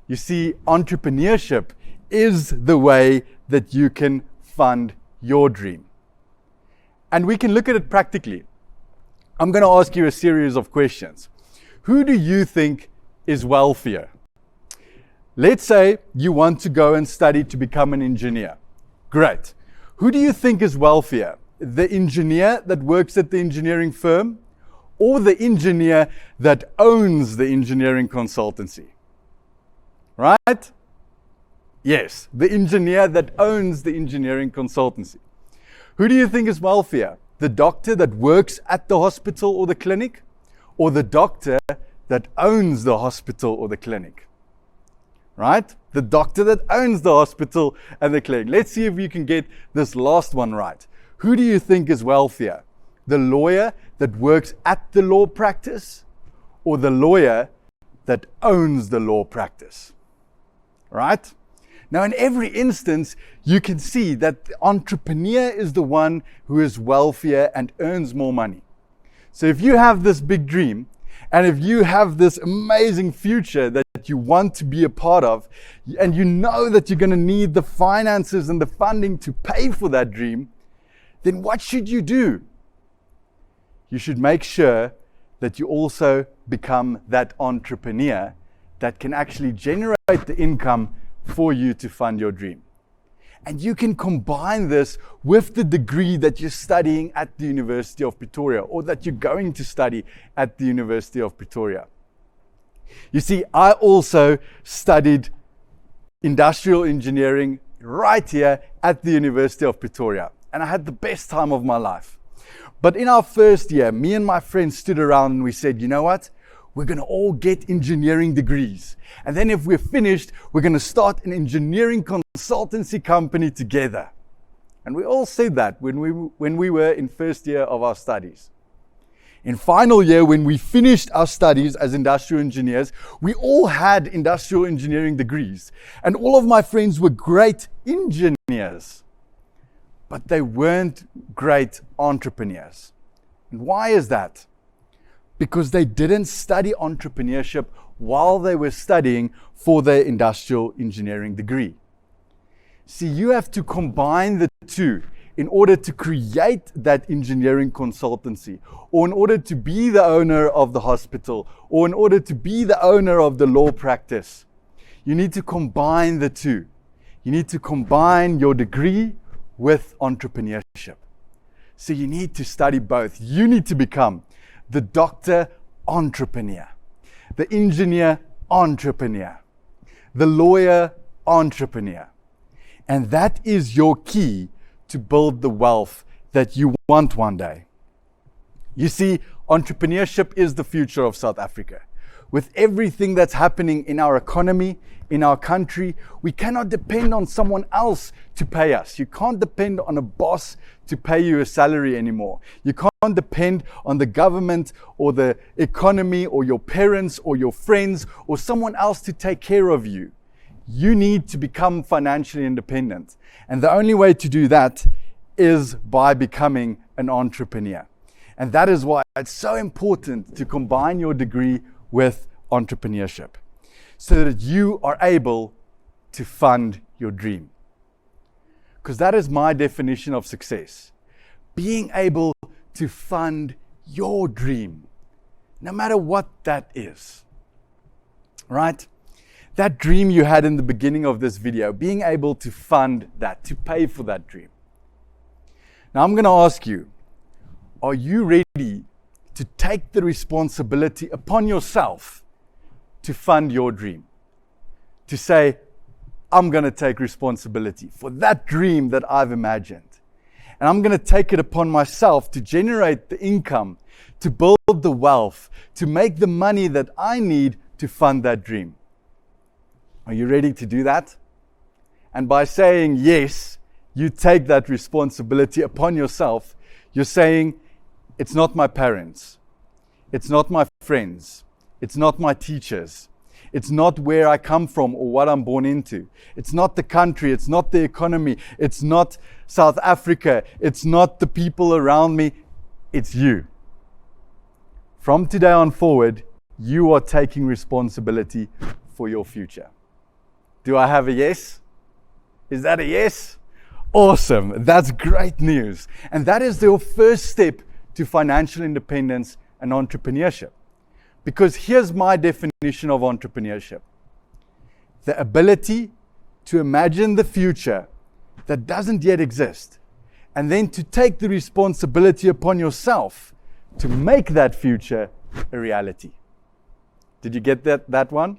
You see, entrepreneurship is the way that you can fund your dream. And we can look at it practically. I'm going to ask you a series of questions. Who do you think is wealthier? Let's say you want to go and study to become an engineer. Great. Who do you think is wealthier? The engineer that works at the engineering firm or the engineer that owns the engineering consultancy? Right? Yes, the engineer that owns the engineering consultancy. Who do you think is wealthier? The doctor that works at the hospital or the clinic, or the doctor that owns the hospital or the clinic? Right? The doctor that owns the hospital and the clinic. Let's see if you can get this last one right. Who do you think is wealthier? The lawyer that works at the law practice, or the lawyer that owns the law practice? Right? Now, in every instance, you can see that the entrepreneur is the one who is wealthier and earns more money. So if you have this big dream, and if you have this amazing future that you want to be a part of, and you know that you're going to need the finances and the funding to pay for that dream, then what should you do? You should make sure that you also become that entrepreneur that can actually generate the income for you to fund your dream. And you can combine this with the degree that you're studying at the University of Pretoria, or that you're going to study at the University of Pretoria. You see, I also studied industrial engineering right here at the University of Pretoria, and I had the best time of my life. But in our first year, me and my friends stood around and we said, you know what? We're going to all get engineering degrees. And then if we're finished, we're going to start an engineering consultancy company together. And we all said that when we were in first year of our studies. In final year, when we finished our studies as industrial engineers, we all had industrial engineering degrees. And all of my friends were great engineers. But they weren't great entrepreneurs. And why is that? Because they didn't study entrepreneurship while they were studying for their industrial engineering degree. See, you have to combine the two in order to create that engineering consultancy, or in order to be the owner of the hospital, or in order to be the owner of the law practice. You need to combine the two. You need to combine your degree with entrepreneurship. So you need to study both. You need to become the doctor entrepreneur, the engineer entrepreneur, the lawyer entrepreneur. And that is your key to build the wealth that you want one day. You see, entrepreneurship is the future of South Africa. With everything that's happening in our economy, in our country, we cannot depend on someone else to pay us. You can't depend on a boss to pay you a salary anymore. You can't depend on the government or the economy or your parents or your friends or someone else to take care of you. You need to become financially independent. And the only way to do that is by becoming an entrepreneur. And that is why it's so important to combine your degree with entrepreneurship, so that you are able to fund your dream. Because that is my definition of success. Being able to fund your dream, no matter what that is. Right? That dream you had in the beginning of this video, being able to fund that, to pay for that dream. Now I'm going to ask you, are you ready to take the responsibility upon yourself to fund your dream? To say, I'm going to take responsibility for that dream that I've imagined. And I'm going to take it upon myself to generate the income, to build the wealth, to make the money that I need to fund that dream. Are you ready to do that? And by saying yes, you take that responsibility upon yourself. You're saying, it's not my parents. It's not my friends. It's not my teachers. It's not where I come from or what I'm born into. It's not the country. It's not the economy. It's not South Africa. It's not the people around me. It's you. From today on forward, you are taking responsibility for your future. Do I have a yes? Is that a yes? Awesome. That's great news. And that is your first step to financial independence and entrepreneurship. Because here's my definition of entrepreneurship. The ability to imagine the future that doesn't yet exist, and then to take the responsibility upon yourself to make that future a reality. Did you get that one?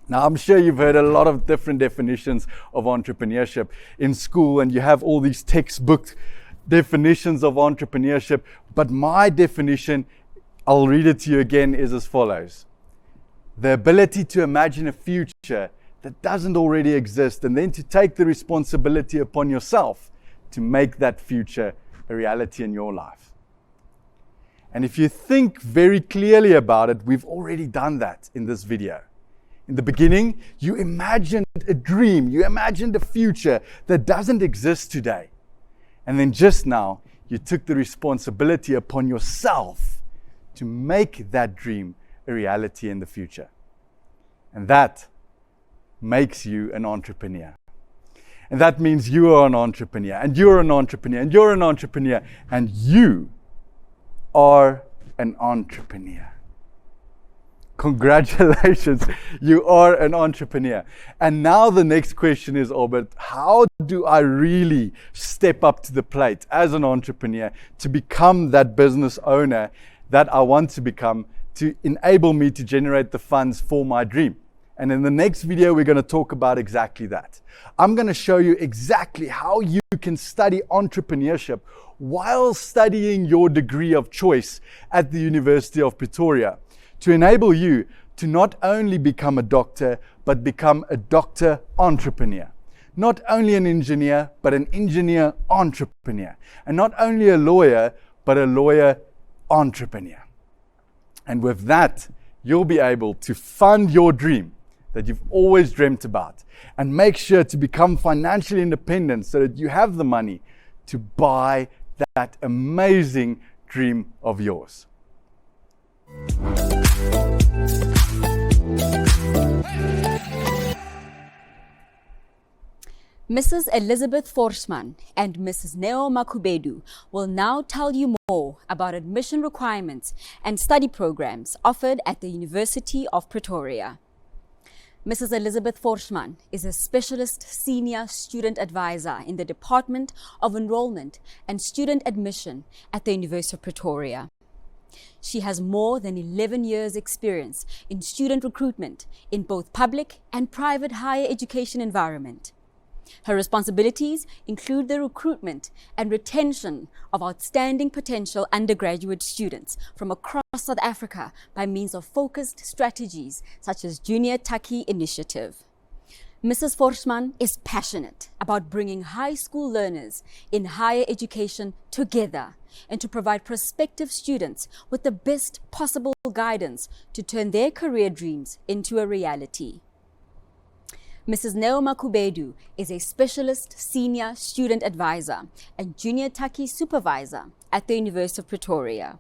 Now, I'm sure you've heard a lot of different definitions of entrepreneurship in school, and you have all these textbook definitions of entrepreneurship, but my definition, I'll read it to you again, is as follows. The ability to imagine a future that doesn't already exist, and then to take the responsibility upon yourself to make that future a reality in your life. And if you think very clearly about it, we've already done that in this video. In the beginning, you imagined a dream, you imagined a future that doesn't exist today. And then just now, you took the responsibility upon yourself to make that dream a reality in the future. And that makes you an entrepreneur. And that means you are an entrepreneur, and you're an entrepreneur, and you're an entrepreneur, and you are an entrepreneur. Congratulations, you are an entrepreneur. And now the next question is, Albert, how do I really step up to the plate as an entrepreneur to become that business owner that I want to become, to enable me to generate the funds for my dream? And in the next video, we're going to talk about exactly that. I'm going to show you exactly how you can study entrepreneurship while studying your degree of choice at the University of Pretoria, to enable you to not only become a doctor, but become a doctor entrepreneur. Not only an engineer, but an engineer entrepreneur. And not only a lawyer, but a lawyer entrepreneur. And with that, you'll be able to fund your dream that you've always dreamt about, and make sure to become financially independent so that you have the money to buy that amazing dream of yours. Mrs. Elizabeth Forsman and Mrs. Neo Makhubedu will now tell you more about admission requirements and study programs offered at the University of Pretoria. Mrs. Elizabeth Forsman is a specialist senior student advisor in the Department of Enrollment and Student Admission at the University of Pretoria. She has more than 11 years' experience in student recruitment in both public and private higher education environment. Her responsibilities include the recruitment and retention of outstanding potential undergraduate students from across South Africa by means of focused strategies such as Junior Taki Initiative. Mrs. Forsman is passionate about bringing high school learners in higher education together and to provide prospective students with the best possible guidance to turn their career dreams into a reality. Mrs. Neo Makhubedu is a specialist senior student advisor and junior Taki supervisor at the University of Pretoria.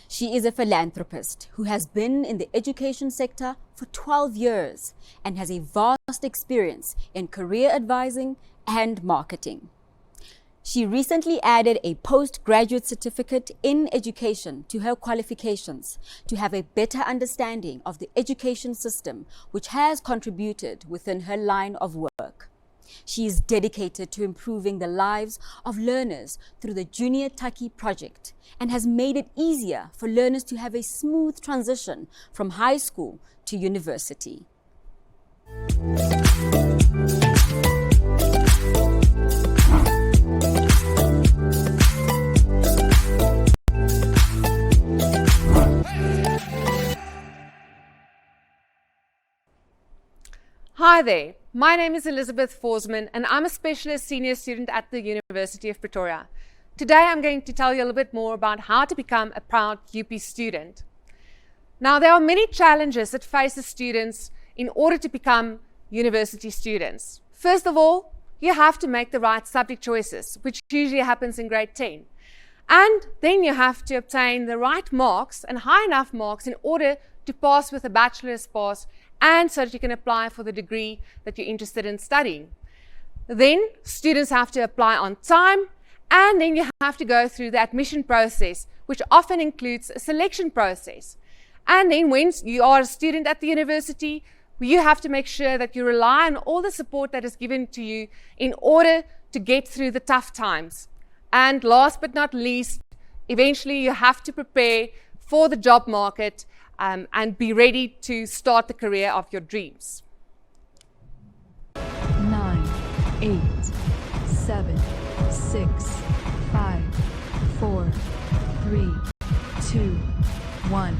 She is a philanthropist who has been in the education sector for 12 years and has a vast experience in career advising and marketing. She recently added a postgraduate certificate in education to her qualifications to have a better understanding of the education system, which has contributed within her line of work. She is dedicated to improving the lives of learners through the Junior Taki project and has made it easier for learners to have a smooth transition from high school to university. Hi there, my name is Elizabeth Forsman and I'm a specialist senior student at the University of Pretoria. Today I'm going to tell you a little bit more about how to become a proud UP student. Now there are many challenges that face the students in order to become university students. First of all, you have to make the right subject choices, which usually happens in grade 10. And then you have to obtain the right marks and high enough marks in order to pass with a bachelor's pass and so that you can apply for the degree that you're interested in studying. Then students have to apply on time, and then you have to go through the admission process, which often includes a selection process. And then when you are a student at the university, you have to make sure that you rely on all the support that is given to you in order to get through the tough times. And last but not least, eventually you have to prepare for the job market and be ready to start the career of your dreams. 9, 8, 7, 6, 5, 4, 3, 2, 1.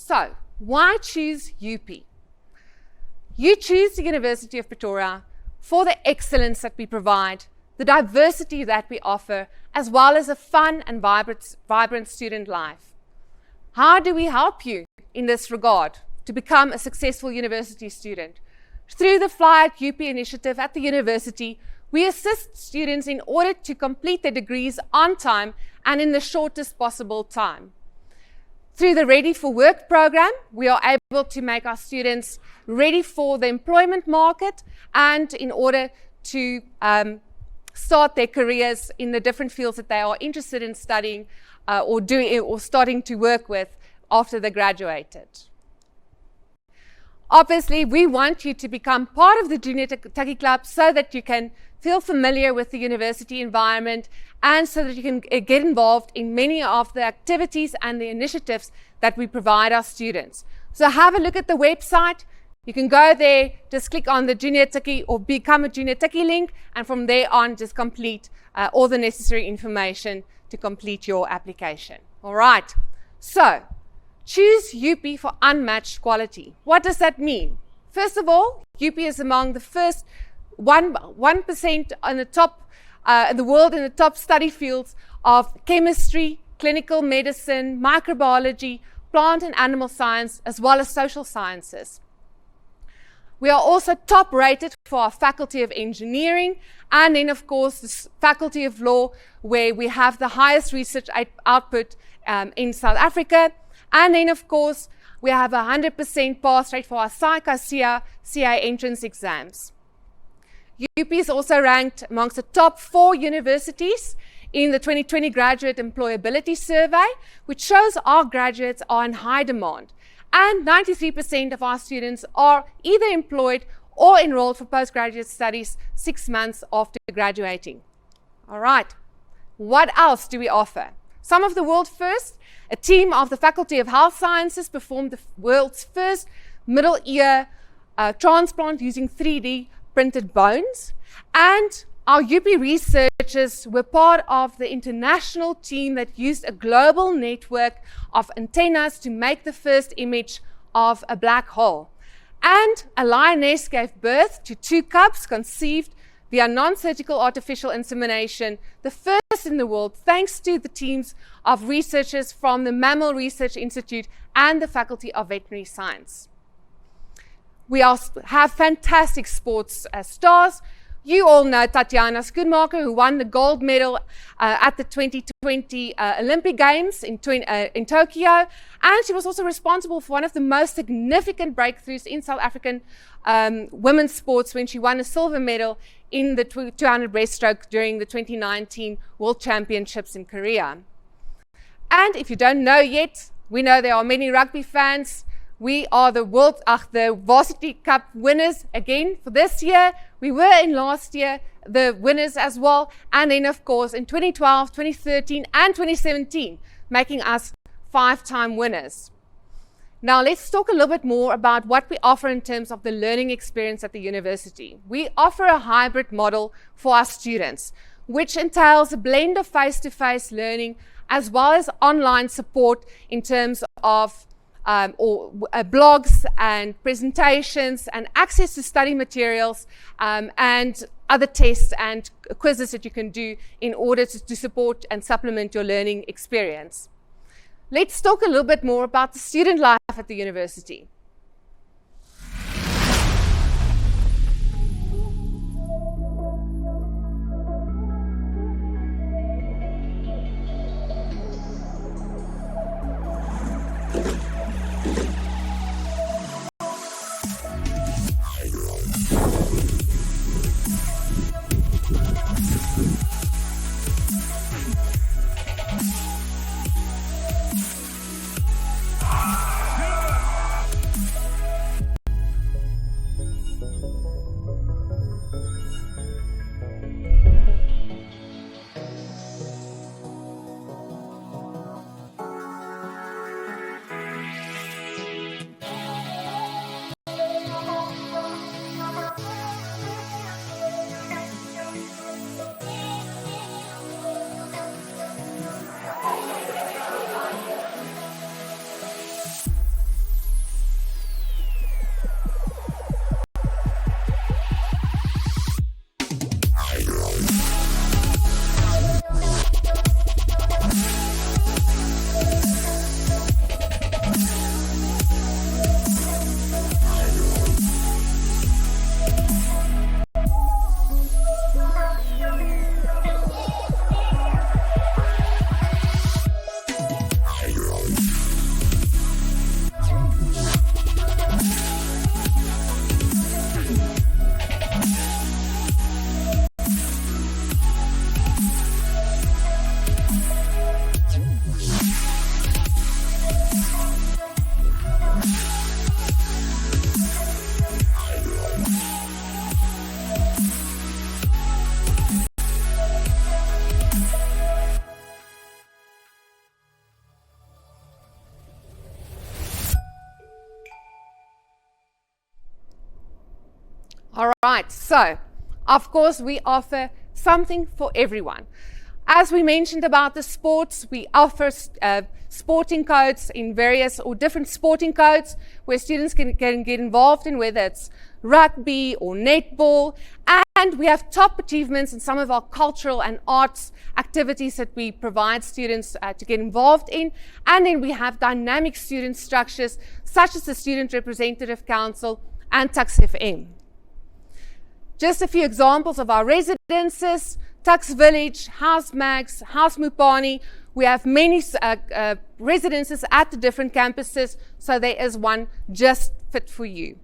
So, why choose UP? You choose the University of Pretoria for the excellence that we provide, the diversity that we offer, as well as a fun and vibrant student life. How do we help you in this regard to become a successful university student? Through the Fly at UP initiative at the university, we assist students in order to complete their degrees on time and in the shortest possible time. Through the Ready for Work program, we are able to make our students ready for the employment market and in order to start their careers in the different fields that they are interested in studying or starting to work with after they graduated. Obviously, we want you to become part of the Junior Tucky Club so that you can feel familiar with the university environment and so that you can get involved in many of the activities and the initiatives that we provide our students. So have a look at the website. You can go there, just click on the Junior Tucky or become a Junior Tucky link, and from there on just complete all the necessary information to complete your application. All right, so choose UP for unmatched quality. What does that mean? First of all, UP is among the first 1% on the top in the world in the top study fields of chemistry, clinical medicine, microbiology, plant and animal science, as well as social sciences. We are also top rated for our Faculty of Engineering, and then of course the Faculty of Law, where we have the highest research output in South Africa. And then of course we have 100% pass rate for our CA entrance exams. UP is also ranked amongst the top 4 universities in the 2020 Graduate Employability Survey, which shows our graduates are in high demand. And 93% of our students are either employed or enrolled for postgraduate studies 6 months after graduating. All right, what else do we offer? Some of the world first. A team of the Faculty of Health Sciences performed the world's first middle ear transplant using 3D printed bones. And our UP researchers were part of the international team that used a global network of antennas to make the first image of a black hole. And a lioness gave birth to 2 cubs conceived via non-surgical artificial insemination, the first in the world, thanks to the teams of researchers from the Mammal Research Institute and the Faculty of Veterinary Science. We have fantastic sports stars. You all know Tatiana Schoenmaker, who won the gold medal at the 2020 Olympic Games in Tokyo. And she was also responsible for one of the most significant breakthroughs in South African women's sports when she won a silver medal in the 200 breaststroke during the 2019 World Championships in Korea. And if you don't know yet, we know there are many rugby fans. We are the Varsity Cup winners again for this year. We were in last year the winners as well. And then, of course, in 2012, 2013, and 2017, making us 5-time winners. Now, let's talk a little bit more about what we offer in terms of the learning experience at the university. We offer a hybrid model for our students, which entails a blend of face-to-face learning as well as online support in terms of blogs and presentations and access to study materials and other tests and quizzes that you can do in order to support and supplement your learning experience. Let's talk a little bit more about the student life at the university. All right, so of course we offer something for everyone. As we mentioned about the sports, we offer sporting codes in various or different sporting codes where students can get involved in, whether it's rugby or netball. And we have top achievements in some of our cultural and arts activities that we provide students to get involved in. And then we have dynamic student structures such as the Student Representative Council and Tuks FM. Just a few examples of our residences: Tuks Village, House Mags, House Mupani. We have many residences at the different campuses, so there is one just fit for you.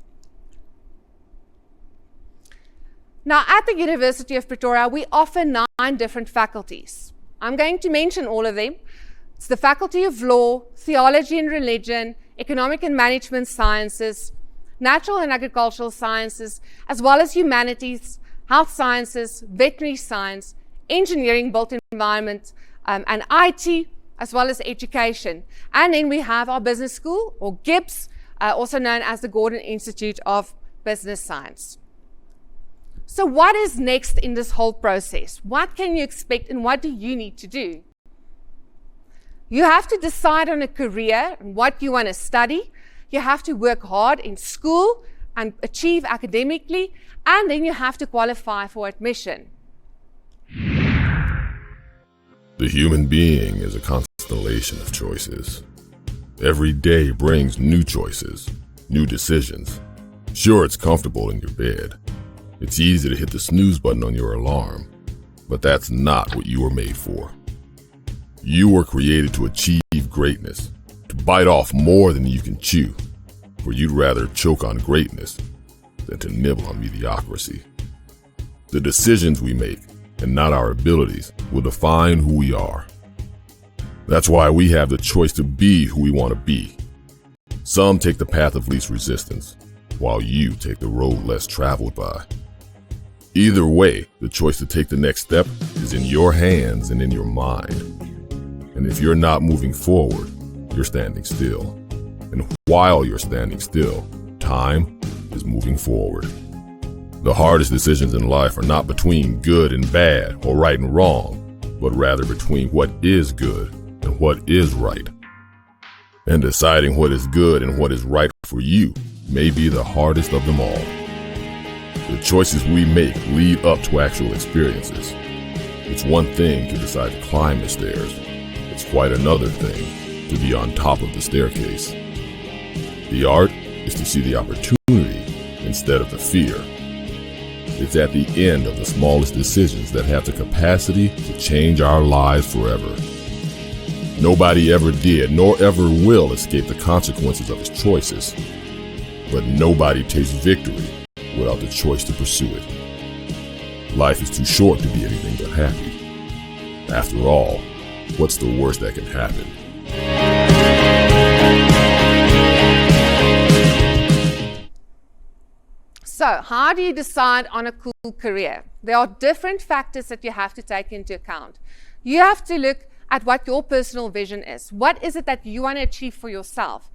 Now, at the University of Pretoria, we offer 9 different faculties. I'm going to mention all of them. It's the Faculty of Law, Theology and Religion, Economic and Management Sciences, Natural and Agricultural Sciences, as well as Humanities, Health Sciences, Veterinary Science, Engineering, Built Environment, and IT, as well as Education. And then we have our Business School, or GIBS, also known as the Gordon Institute of Business Science. So what is next in this whole process? What can you expect and what do you need to do? You have to decide on a career and what you want to study. You have to work hard in school and achieve academically, and then you have to qualify for admission. The human being is a constellation of choices. Every day brings new choices, new decisions. Sure, it's comfortable in your bed. It's easy to hit the snooze button on your alarm, but that's not what you were made for. You were created to achieve greatness, to bite off more than you can chew, for you'd rather choke on greatness than to nibble on mediocrity. The decisions we make, and not our abilities, will define who we are. That's why we have the choice to be who we want to be. Some take the path of least resistance, while you take the road less traveled by. Either way, the choice to take the next step is in your hands and in your mind. And if you're not moving forward, you're standing still. And while you're standing still, time is moving forward. The hardest decisions in life are not between good and bad or right and wrong, but rather between what is good and what is right. And deciding what is good and what is right for you may be the hardest of them all. The choices we make lead up to actual experiences. It's one thing to decide to climb the stairs. It's quite another thing to be on top of the staircase. The art is to see the opportunity instead of the fear. It's at the end of the smallest decisions that have the capacity to change our lives forever. Nobody ever did, nor ever will escape the consequences of his choices. But nobody tastes victory without the choice to pursue it. Life is too short to be anything but happy. After all, what's the worst that can happen? So, how do you decide on a cool career? There are different factors that you have to take into account. You have to look at what your personal vision is. What is it that you want to achieve for yourself?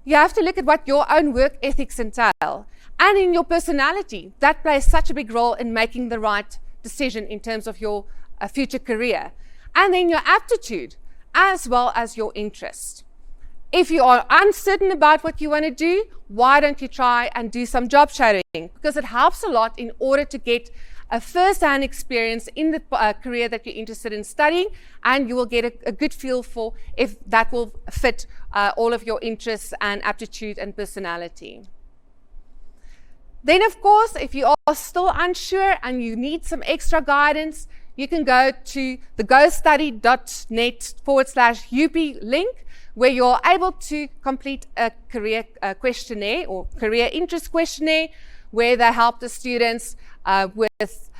You have to look at what your own work ethics entail. And in your personality, that plays such a big role in making the right decision in terms of your future career. And then your aptitude, as well as your interest. If you are uncertain about what you want to do, why don't you try and do some job shadowing? Because it helps a lot in order to get a first-hand experience in the career that you're interested in studying, and you will get a good feel for if that will fit all of your interests and aptitude and personality. Then, of course, if you are still unsure and you need some extra guidance, you can go to the gostudy.net/UP link, where you're able to complete a career questionnaire or career interest questionnaire, where they help the students with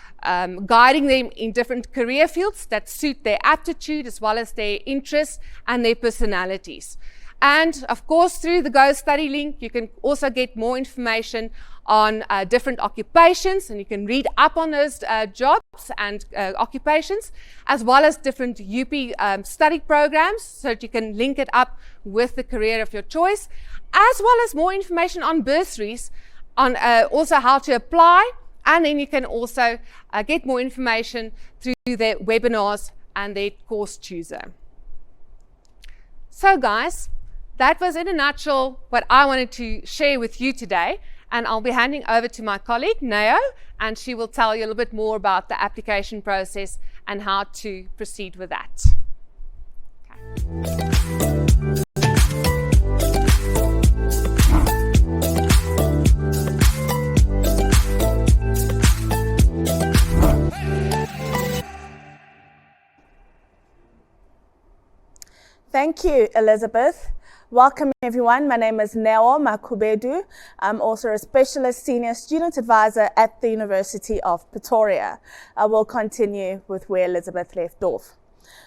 guiding them in different career fields that suit their aptitude as well as their interests and their personalities. And of course, through the Go Study link, you can also get more information on different occupations, and you can read up on those jobs and occupations, as well as different UP study programs, so that you can link it up with the career of your choice, as well as more information on bursaries on also how to apply, and then you can also get more information through their webinars and their course chooser. So guys, that was in a nutshell what I wanted to share with you today, and I'll be handing over to my colleague Nao, and she will tell you a little bit more about the application process and how to proceed with that. Thank you, Elizabeth. Welcome everyone. My name is Neo Makubedu. I'm also a specialist senior student advisor at the University of Pretoria. I will continue with where Elizabeth left off.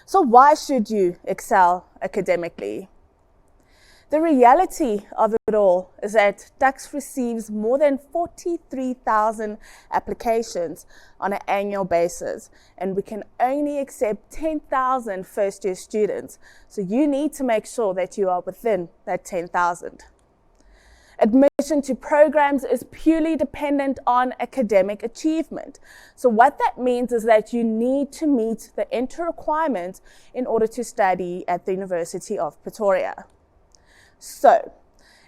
So why should you excel academically? The reality of it all is that Tuks receives more than 43,000 applications on an annual basis, and we can only accept 10,000 first-year students. So you need to make sure that you are within that 10,000. Admission to programs is purely dependent on academic achievement. So what that means is that you need to meet the entry requirements in order to study at the University of Pretoria. So,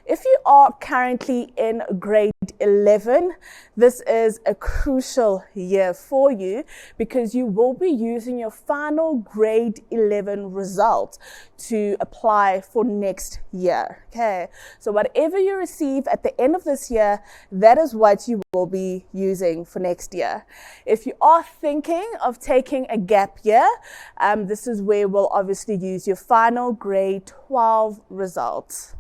if you are currently in grade 11, this is a crucial year for you because you will be using your final grade 11 result to apply for next year. Okay, so whatever you receive at the end of this year, that is what you will be using for next year. If you are thinking of taking a gap year, this is where we'll obviously use your final grade 12 results.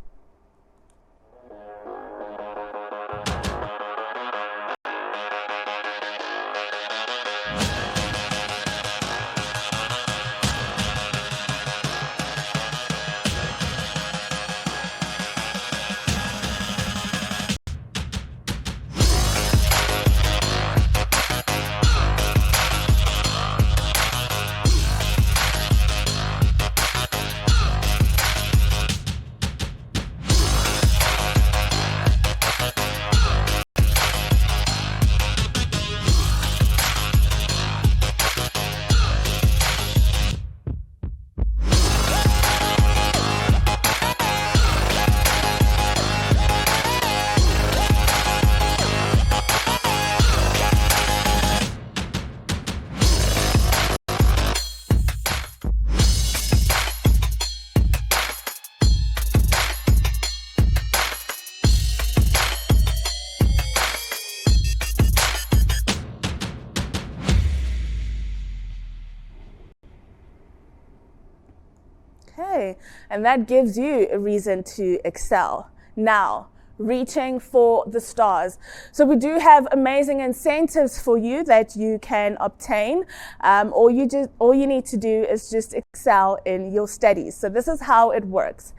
Okay, and that gives you a reason to excel. Now, reaching for the stars. So we do have amazing incentives for you that you can obtain. All you need to do is just excel in your studies. So this is how it works.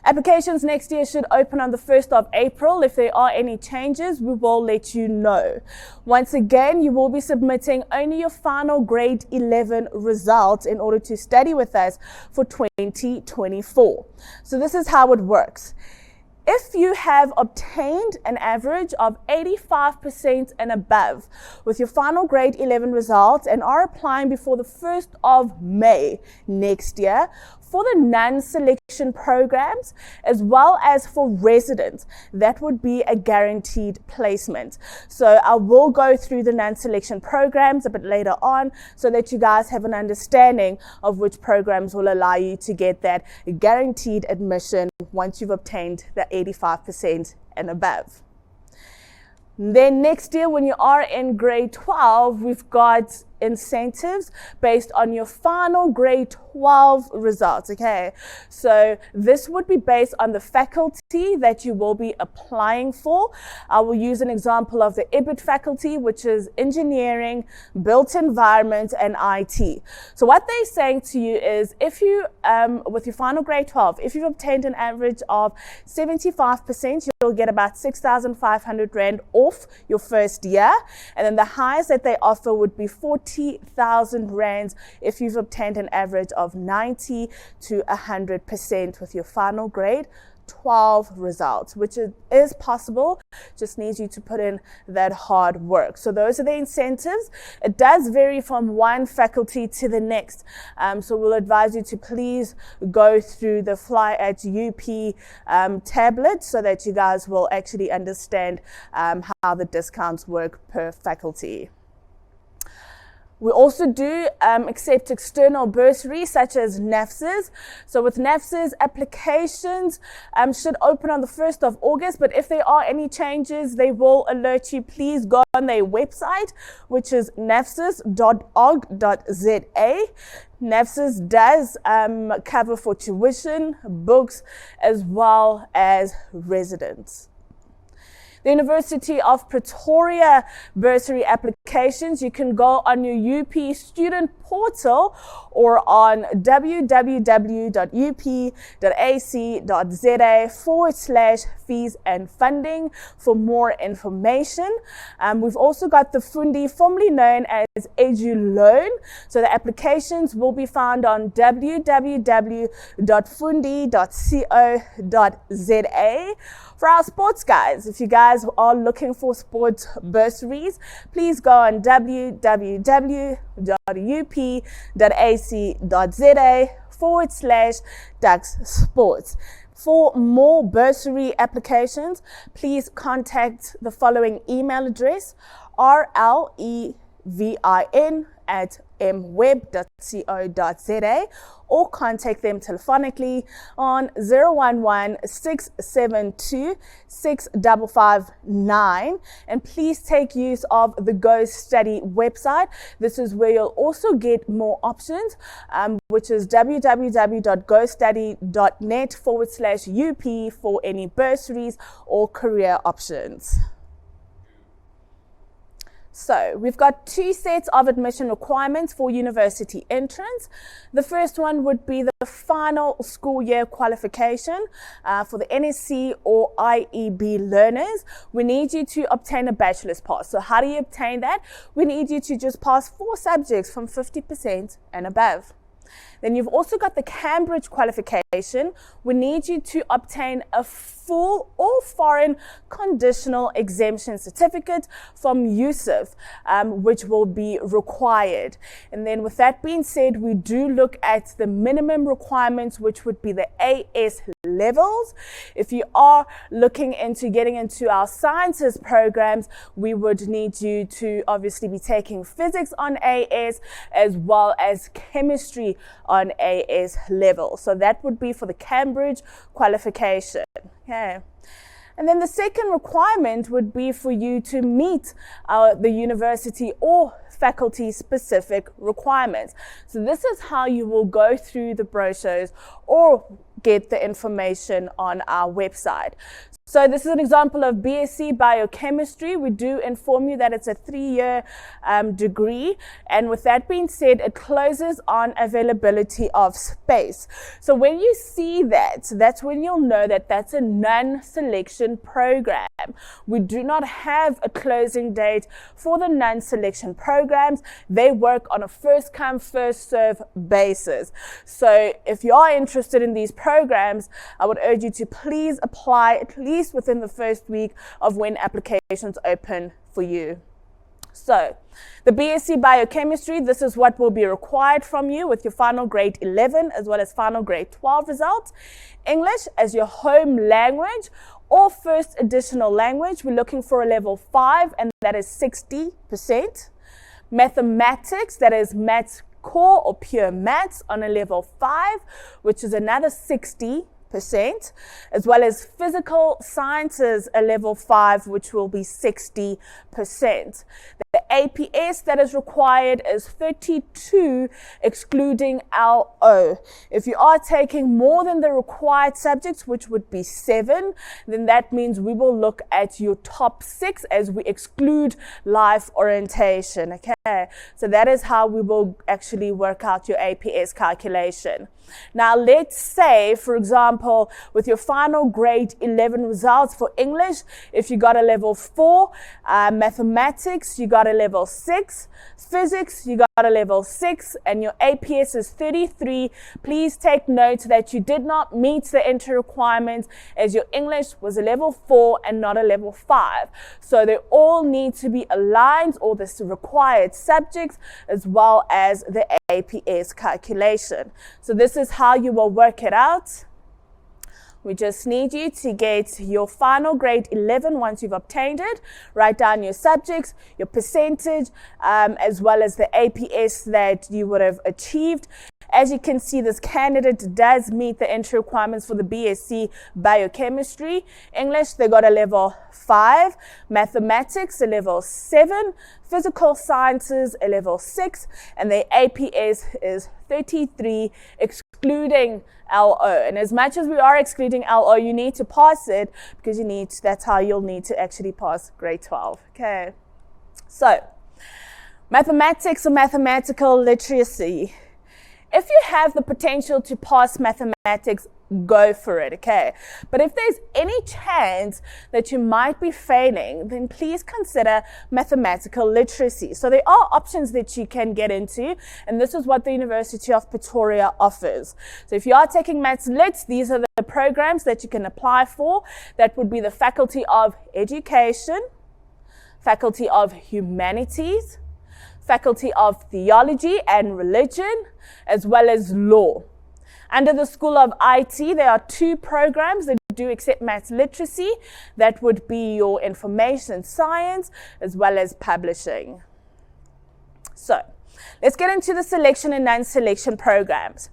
Applications next year should open on the 1st of April. If there are any changes, we will let you know. Once again, you will be submitting only your final grade 11 results in order to study with us for 2024. So this is how it works. If you have obtained an average of 85% and above with your final grade 11 results and are applying before the 1st of May next year, for the non-selection programs, as well as for residents, that would be a guaranteed placement. So I will go through the non-selection programs a bit later on so that you guys have an understanding of which programs will allow you to get that guaranteed admission once you've obtained the 85% and above. Then next year, when you are in grade 12, we've got incentives based on your final grade 12 results. Okay, so this would be based on the faculty that you will be applying for. I will use an example of the IBIT faculty, which is engineering, built environment, and IT. So what they're saying to you is, if you with your final grade 12, if you've obtained an average of 75%, you'll get about 6,500 Rand off your first year, and then the highest that they offer would be 40,000 Rands if you've obtained an average of 90 to 100% with your final grade 12 results, which is possible just needs you to put in that hard work. So those are the incentives. It does vary from one faculty to the next. So we'll advise you to please go through the Fly at UP tablet so that you guys will actually understand how the discounts work per faculty. We also do accept external bursaries such as NAFSAs. So with NAFSAs, applications should open on the 1st of August, but if there are any changes, they will alert you. Please go on their website, which is nafsas.org.za. NAFSAs does cover for tuition, books, as well as residence. The University of Pretoria bursary applications, you can go on your UP student portal or on www.up.ac.za/fees and funding for more information. We've also got the Fundi, formerly known as EduLoan. So the applications will be found on www.fundi.co.za. For our sports guys, if you guys are looking for sports bursaries, please go on www.up.ac.za/Dux Sports. For more bursary applications, please contact the following email address: rlevin@mweb.co.za, or contact them telephonically on 011-672-6559. And please take use of the Go Study website. This is where you'll also get more options, which is www.gostudy.net/UP for any bursaries or career options. So we've got two sets of admission requirements for university entrance. The first one would be the final school year qualification for the NSC or IEB learners. We need you to obtain a bachelor's pass. So how do you obtain that? We need you to just pass 4 subjects from 50% and above. Then you've also got the Cambridge qualification. We need you to obtain a full or foreign conditional exemption certificate from USIF, which will be required. And then with that being said, we do look at the minimum requirements, which would be the AS levels. If you are looking into getting into our sciences programs, we would need you to obviously be taking physics on AS as well as chemistry on AS level. So that would be for the Cambridge qualification. Okay. And then the second requirement would be for you to meet the university or faculty specific requirements. So this is how you will go through the brochures or get the information on our website. So this is an example of BSc Biochemistry. We do inform you that it's a 3-year degree. And with that being said, it closes on availability of space. So when you see that, that's when you'll know that that's a non-selection program. We do not have a closing date for the non-selection programs. They work on a first come, first serve basis. So if you are interested in these programs, I would urge you to please apply at least within the first week of when applications open for you. So the BSc Biochemistry, this is what will be required from you with your final grade 11 as well as final grade 12 results. English as your home language or first additional language, we're looking for a level 5, and that is 60%. Mathematics, that is maths core or pure maths on a level 5, which is another 60%, as well as physical sciences, a level 5, which will be 60%. The APS that is required is 32, excluding LO. If you are taking more than the required subjects, which would be 7, then that means we will look at your top 6 as we exclude life orientation. Okay, so that is how we will actually work out your APS calculation. Now, let's say, for example, example, with your final grade 11 results for English, if you got a level 4, mathematics, you got a level 6, physics, you got a level 6, and your APS is 33, please take note that you did not meet the entry requirements, as your English was a level 4 and not a level 5. So they all need to be aligned, all the required subjects, as well as the APS calculation. So this is how you will work it out. We just need you to get your final grade 11 once you've obtained it. Write down your subjects, your percentage, as well as the APS that you would have achieved. As you can see, this candidate does meet the entry requirements for the BSc Biochemistry. English, they got a level 5. Mathematics, a level 7. Physical Sciences, a level 6. And the APS is 33, excluding LO. And as much as we are excluding LO, you need to pass it because that's how you'll need to actually pass grade 12. Okay. So, mathematics or mathematical literacy. If you have the potential to pass mathematics, go for it, okay? But if there's any chance that you might be failing, then please consider mathematical literacy. So there are options that you can get into, and this is what the University of Pretoria offers. So if you are taking Maths Lit, these are the programs that you can apply for. That would be the Faculty of Education, Faculty of Humanities, Faculty of Theology and Religion, as well as Law. Under the School of IT, there are 2 programs that do accept Maths Literacy. That would be your Information Science, as well as Publishing. So, let's get into the selection and non-selection programs.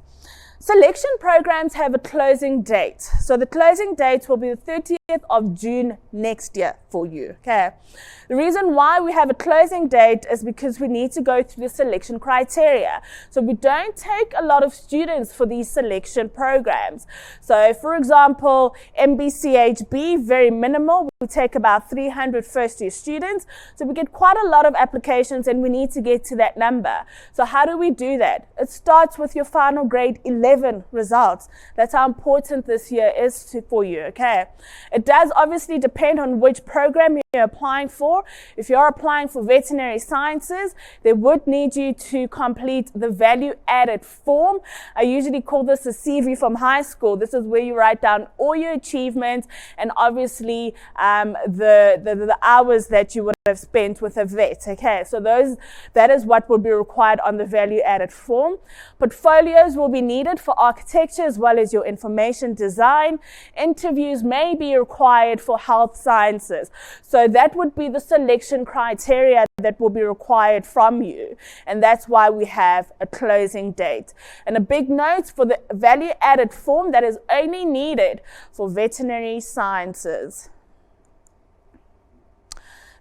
Selection programs have a closing date. So the closing date will be the 30th of June next year for you, okay? The reason why we have a closing date is because we need to go through the selection criteria. So we don't take a lot of students for these selection programs. So for example, MBCHB, very minimal. We take about 300 first-year students. So we get quite a lot of applications and we need to get to that number. So how do we do that? It starts with your final grade 11 results. That's how important this year is for you, okay? It does obviously depend on which program you're applying for. If you're applying for veterinary sciences, they would need you to complete the value-added form. I usually call this a CV from high school. This is where you write down all your achievements and obviously the hours that you would have spent with a vet. Okay, so that is what will be required on the value-added form. Portfolios will be needed for architecture as well as your information design. Interviews may be required for health sciences. So that would be the selection criteria that will be required from you. And that's why we have a closing date. And a big note for the value-added form, that is only needed for veterinary sciences.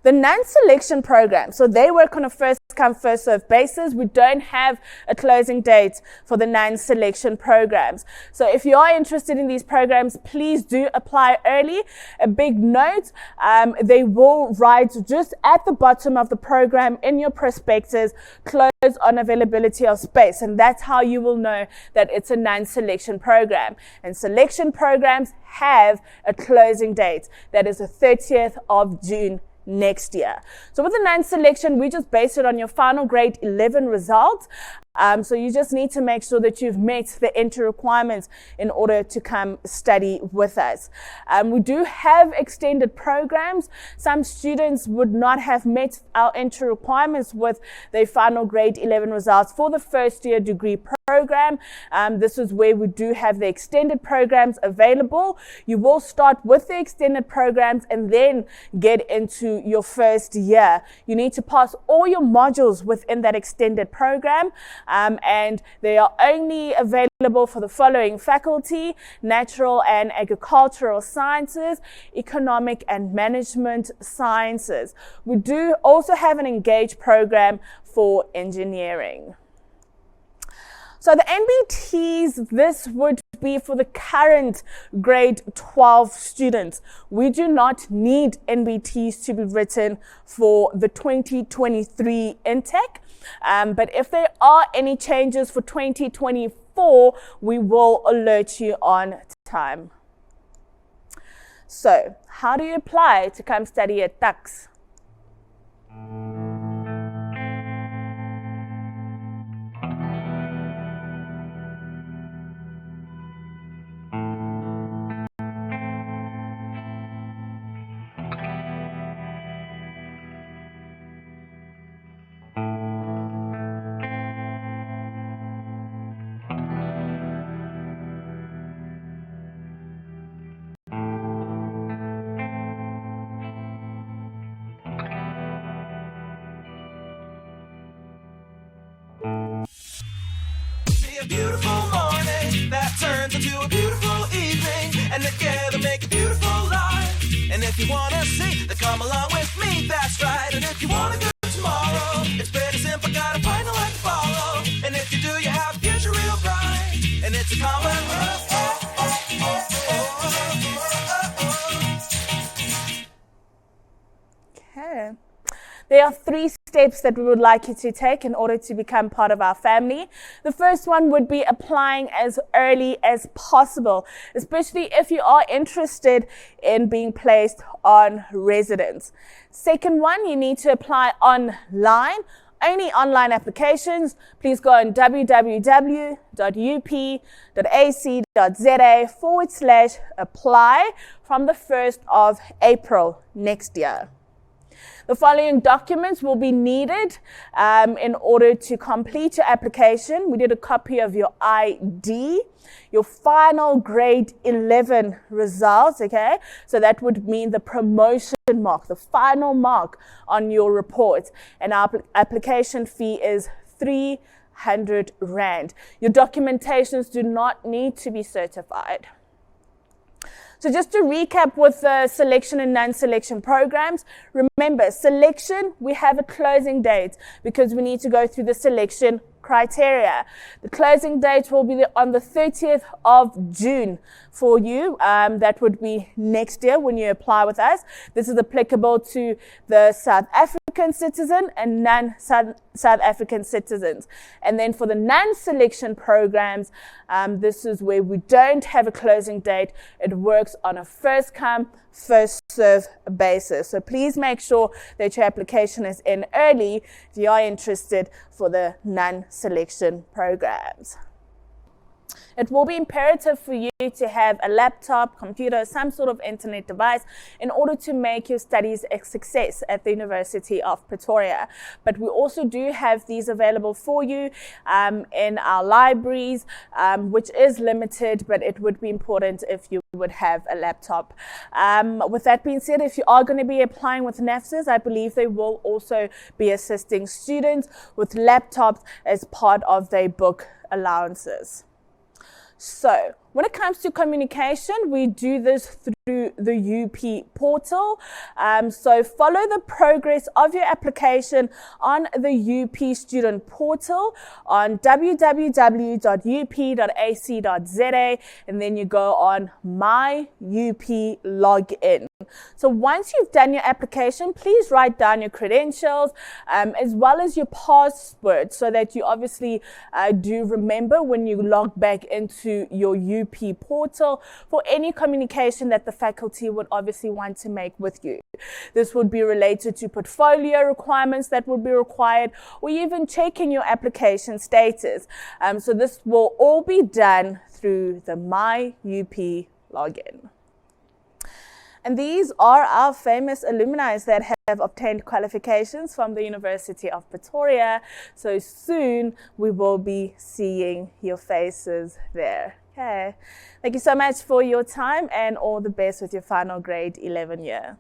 The non-selection program, so they work on a first-come, first-served basis. We don't have a closing date for the non-selection programs. So if you are interested in these programs, please do apply early. A big note, they will write just at the bottom of the program in your prospectus, close on availability of space. And that's how you will know that it's a non-selection program. And selection programs have a closing date. That is the 30th of June next year. So with the non-selection, we just base it on your final grade 11 results. So you just need to make sure that you've met the entry requirements in order to come study with us. We do have extended programs. Some students would not have met our entry requirements with their final grade 11 results for the first year degree program. This is where we do have the extended programs available. You will start with the extended programs and then get into your first year. You need to pass all your modules within that extended program. And they are only available for the following faculty: natural and agricultural sciences, economic and management sciences. We do also have an engaged program for engineering. So the NBTs, this would be for the current grade 12 students. We do not need NBTs to be written for the 2023 intake. But if there are any changes for 2024, we will alert you on time. So, how do you apply to come study at Tuks? A beautiful morning that turns into a beautiful evening, and together make a beautiful life. And if you wanna see, then come along with me, that's right. And if you wanna go tomorrow, it's pretty simple, got a final life to follow. And if you do, you have a future real bright, and it's a common love. Okay. There are 3 steps that we would like you to take in order to become part of our family. The first one would be applying as early as possible, especially if you are interested in being placed on residence. Second one, you need to apply online. Only online applications. Please go on www.up.ac.za/apply from the 1st of April next year. The following documents will be needed in order to complete your application. We need a copy of your ID, your final grade 11 results, okay? So that would mean the promotion mark, the final mark on your report. And our application fee is 300 Rand. Your documentations do not need to be certified. So just to recap with the selection and non-selection programs, remember, selection, we have a closing date because we need to go through the selection criteria. The closing date will be on the 30th of June for you. That would be next year when you apply with us. This is applicable to the South African citizen and non-South African citizens. And then for the non-selection programs, this is where we don't have a closing date. It works on a first come, first serve basis. So please make sure that your application is in early if you are interested for the non-selection programs. It will be imperative for you to have a laptop, computer, some sort of internet device in order to make your studies a success at the University of Pretoria. But we also do have these available for you in our libraries, which is limited, but it would be important if you would have a laptop. With that being said, if you are going to be applying with NAFSAs, I believe they will also be assisting students with laptops as part of their book allowances. So, when it comes to communication, we do this through the UP portal. So follow the progress of your application on the UP student portal on www.up.ac.za, and then you go on My UP Login. So once you've done your application, please write down your credentials as well as your password so that you obviously do remember when you log back into your UP portal for any communication that the faculty would obviously want to make with you. This would be related to portfolio requirements that would be required, or even checking your application status. So this will all be done through the My UP login. And these are our famous alumni that have obtained qualifications from the University of Pretoria. So soon we will be seeing your faces there. Okay. Thank you so much for your time and all the best with your final grade 11 year.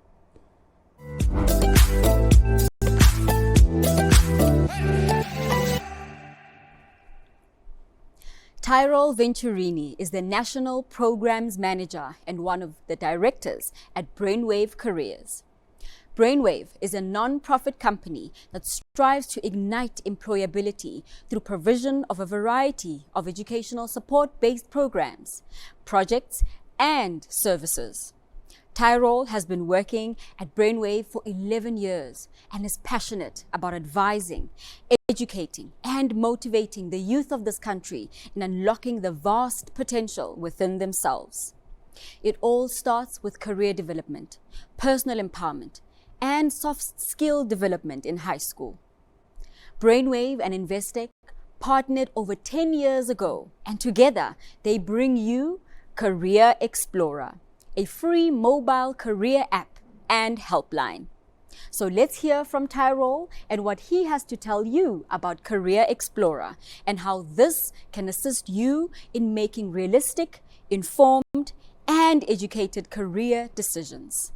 Tyrol Venturini is the National Programs Manager and one of the directors at Brainwave Careers. Brainwave is a non-profit company that strives to ignite employability through provision of a variety of educational support-based programs, projects, and services. Tyrol has been working at Brainwave for 11 years and is passionate about advising, educating, and motivating the youth of this country in unlocking the vast potential within themselves. It all starts with career development, personal empowerment, and soft skill development in high school. Brainwave and Investec partnered over 10 years ago, and together they bring you Career Explorer, a free mobile career app and helpline. So let's hear from Tyrol and what he has to tell you about Career Explorer and how this can assist you in making realistic, informed, and educated career decisions.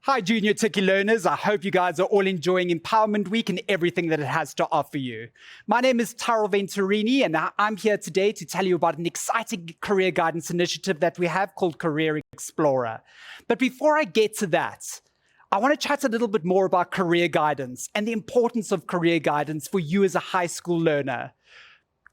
Hi, Junior Tikkie learners. I hope you guys are all enjoying Empowerment Week and everything that it has to offer you. My name is Tyrol Venturini, and I'm here today to tell you about an exciting career guidance initiative that we have called Career Explorer. But before I get to that, I want to chat a little bit more about career guidance and the importance of career guidance for you as a high school learner.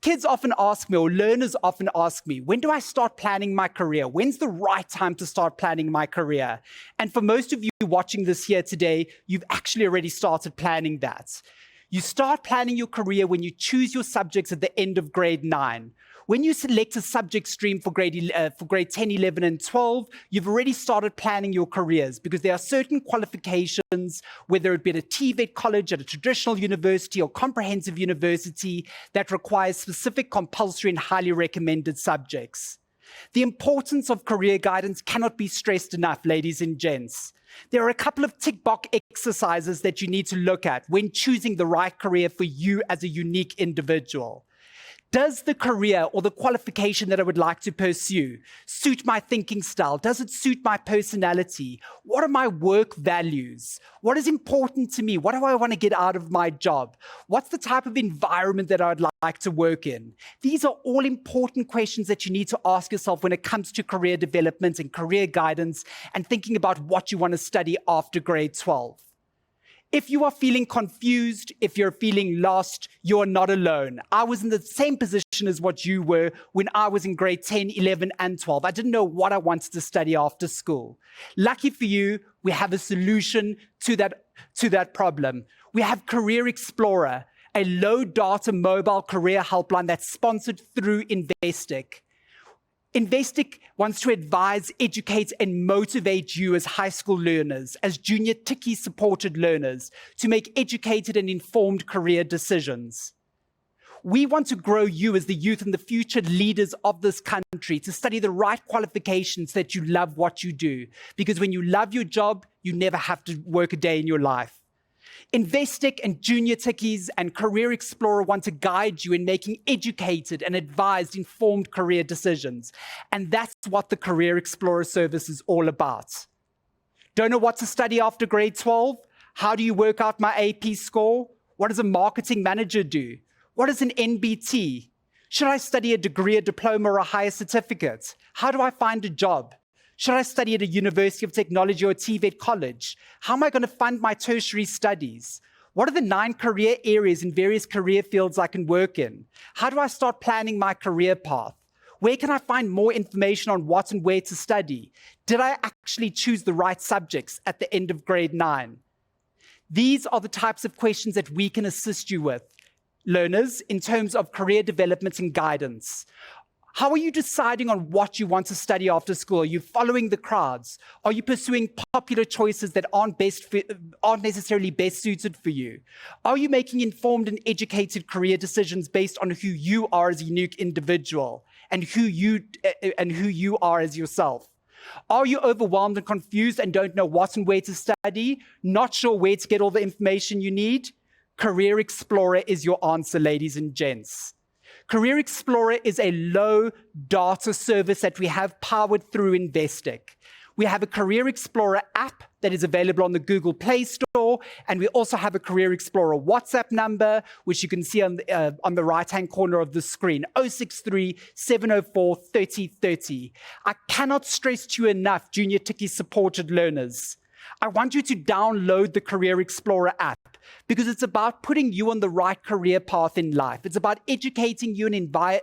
Kids often ask me, or learners often ask me, when do I start planning my career? When's the right time to start planning my career? And for most of you watching this here today, you've actually already started planning that. You start planning your career when you choose your subjects at the end of grade 9. When you select a subject stream for grade 10, 11, and 12, you've already started planning your careers because there are certain qualifications, whether it be at a TVET college, at a traditional university, or comprehensive university, that requires specific compulsory and highly recommended subjects. The importance of career guidance cannot be stressed enough, ladies and gents. There are a couple of tick box exercises that you need to look at when choosing the right career for you as a unique individual. Does the career or the qualification that I would like to pursue suit my thinking style? Does it suit my personality? What are my work values? What is important to me? What do I want to get out of my job? What's the type of environment that I would like to work in? These are all important questions that you need to ask yourself when it comes to career development and career guidance and thinking about what you want to study after grade 12. If you are feeling confused, if you're feeling lost, you're not alone. I was in the same position as what you were when I was in grade 10, 11, and 12. I didn't know what I wanted to study after school. Lucky for you, we have a solution to that problem. We have Career Explorer, a low data mobile career helpline that's sponsored through Investec. Investec wants to advise, educate, and motivate you as high school learners, as Junior Tikkie supported learners, to make educated and informed career decisions. We want to grow you as the youth and the future leaders of this country to study the right qualifications that you love what you do. Because when you love your job, you never have to work a day in your life. Investec and Junior Tikkies and Career Explorer want to guide you in making educated and advised, informed career decisions. And that's what the Career Explorer service is all about. Don't know what to study after grade 12? How do you work out my AP score? What does a marketing manager do? What is an NBT? Should I study a degree, a diploma, or a higher certificate? How do I find a job? Should I study at a University of Technology or a TVET college? How am I going to fund my tertiary studies? What are the 9 career areas in various career fields I can work in? How do I start planning my career path? Where can I find more information on what and where to study? Did I actually choose the right subjects at the end of grade 9? These are the types of questions that we can assist you with, learners, in terms of career development and guidance. How are you deciding on what you want to study after school? Are you following the crowds? Are you pursuing popular choices that aren't necessarily best suited for you? Are you making informed and educated career decisions based on who you are as a unique individual and who you are as yourself? Are you overwhelmed and confused and don't know what and where to study? Not sure where to get all the information you need? Career Explorer is your answer, ladies and gents. Career Explorer is a low data service that we have powered through Investec. We have a Career Explorer app that is available on the Google Play Store, and we also have a Career Explorer WhatsApp number, which you can see on the right-hand corner of the screen, 063 704 3030. I cannot stress to you enough, Junior Tikkie supported learners. I want you to download the Career Explorer app because it's about putting you on the right career path in life. It's about educating you and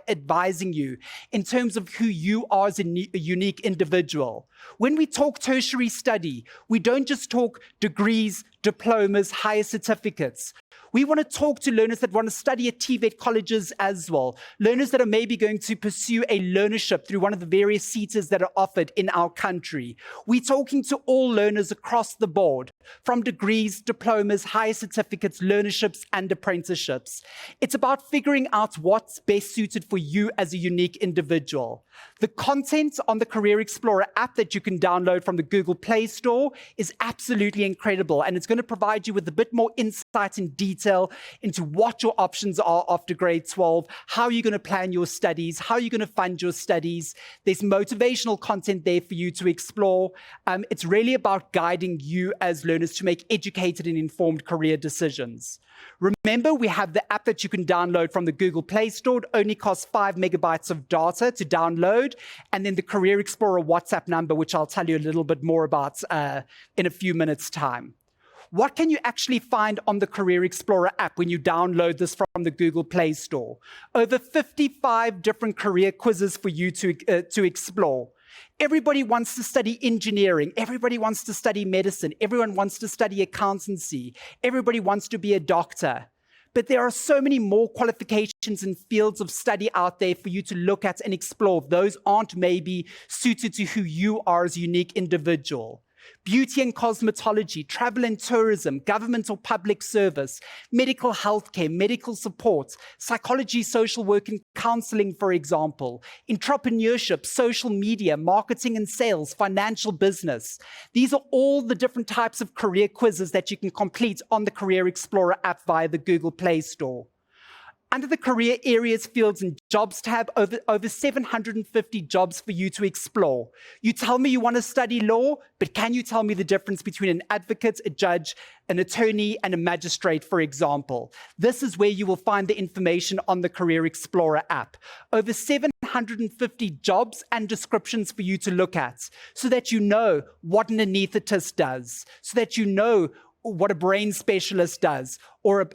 advising you in terms of who you are as a unique individual. When we talk tertiary study, we don't just talk degrees, diplomas, higher certificates. We want to talk to learners that want to study at TVET colleges as well, learners that are maybe going to pursue a learnership through one of the various SETAs that are offered in our country. We're talking to all learners across the board, from degrees, diplomas, higher certificates, learnerships, and apprenticeships. It's about figuring out what's best suited for you as a unique individual. The content on the Career Explorer app that you can download from the Google Play Store is absolutely incredible, and it's going to provide you with a bit more insight and detail into what your options are after grade 12, how you're going to plan your studies, how you're going to fund your studies. There's motivational content there for you to explore. It's really about guiding you as learners to make educated and informed career decisions. Remember, we have the app that you can download from the Google Play Store. It only costs 5 megabytes of data to download, and then the Career Explorer WhatsApp number, which I'll tell you a little bit more about in a few minutes' time. What can you actually find on the Career Explorer app when you download this from the Google Play Store? Over 55 different career quizzes for you to explore. Everybody wants to study engineering. Everybody wants to study medicine. Everyone wants to study accountancy. Everybody wants to be a doctor. But there are so many more qualifications and fields of study out there for you to look at and explore. Those aren't maybe suited to who you are as a unique individual. Beauty and cosmetology, travel and tourism, government or public service, medical healthcare, medical support, psychology, social work and counseling, for example, entrepreneurship, social media, marketing and sales, financial business. These are all the different types of career quizzes that you can complete on the Career Explorer app via the Google Play Store. Under the career areas, fields, and jobs tab, over 750 jobs for you to explore. You tell me you want to study law, but can you tell me the difference between an advocate, a judge, an attorney, and a magistrate, for example? This is where you will find the information on the Career Explorer app. Over 750 jobs and descriptions for you to look at, so that you know what an anaesthetist does, so that you know what a brain specialist does, or a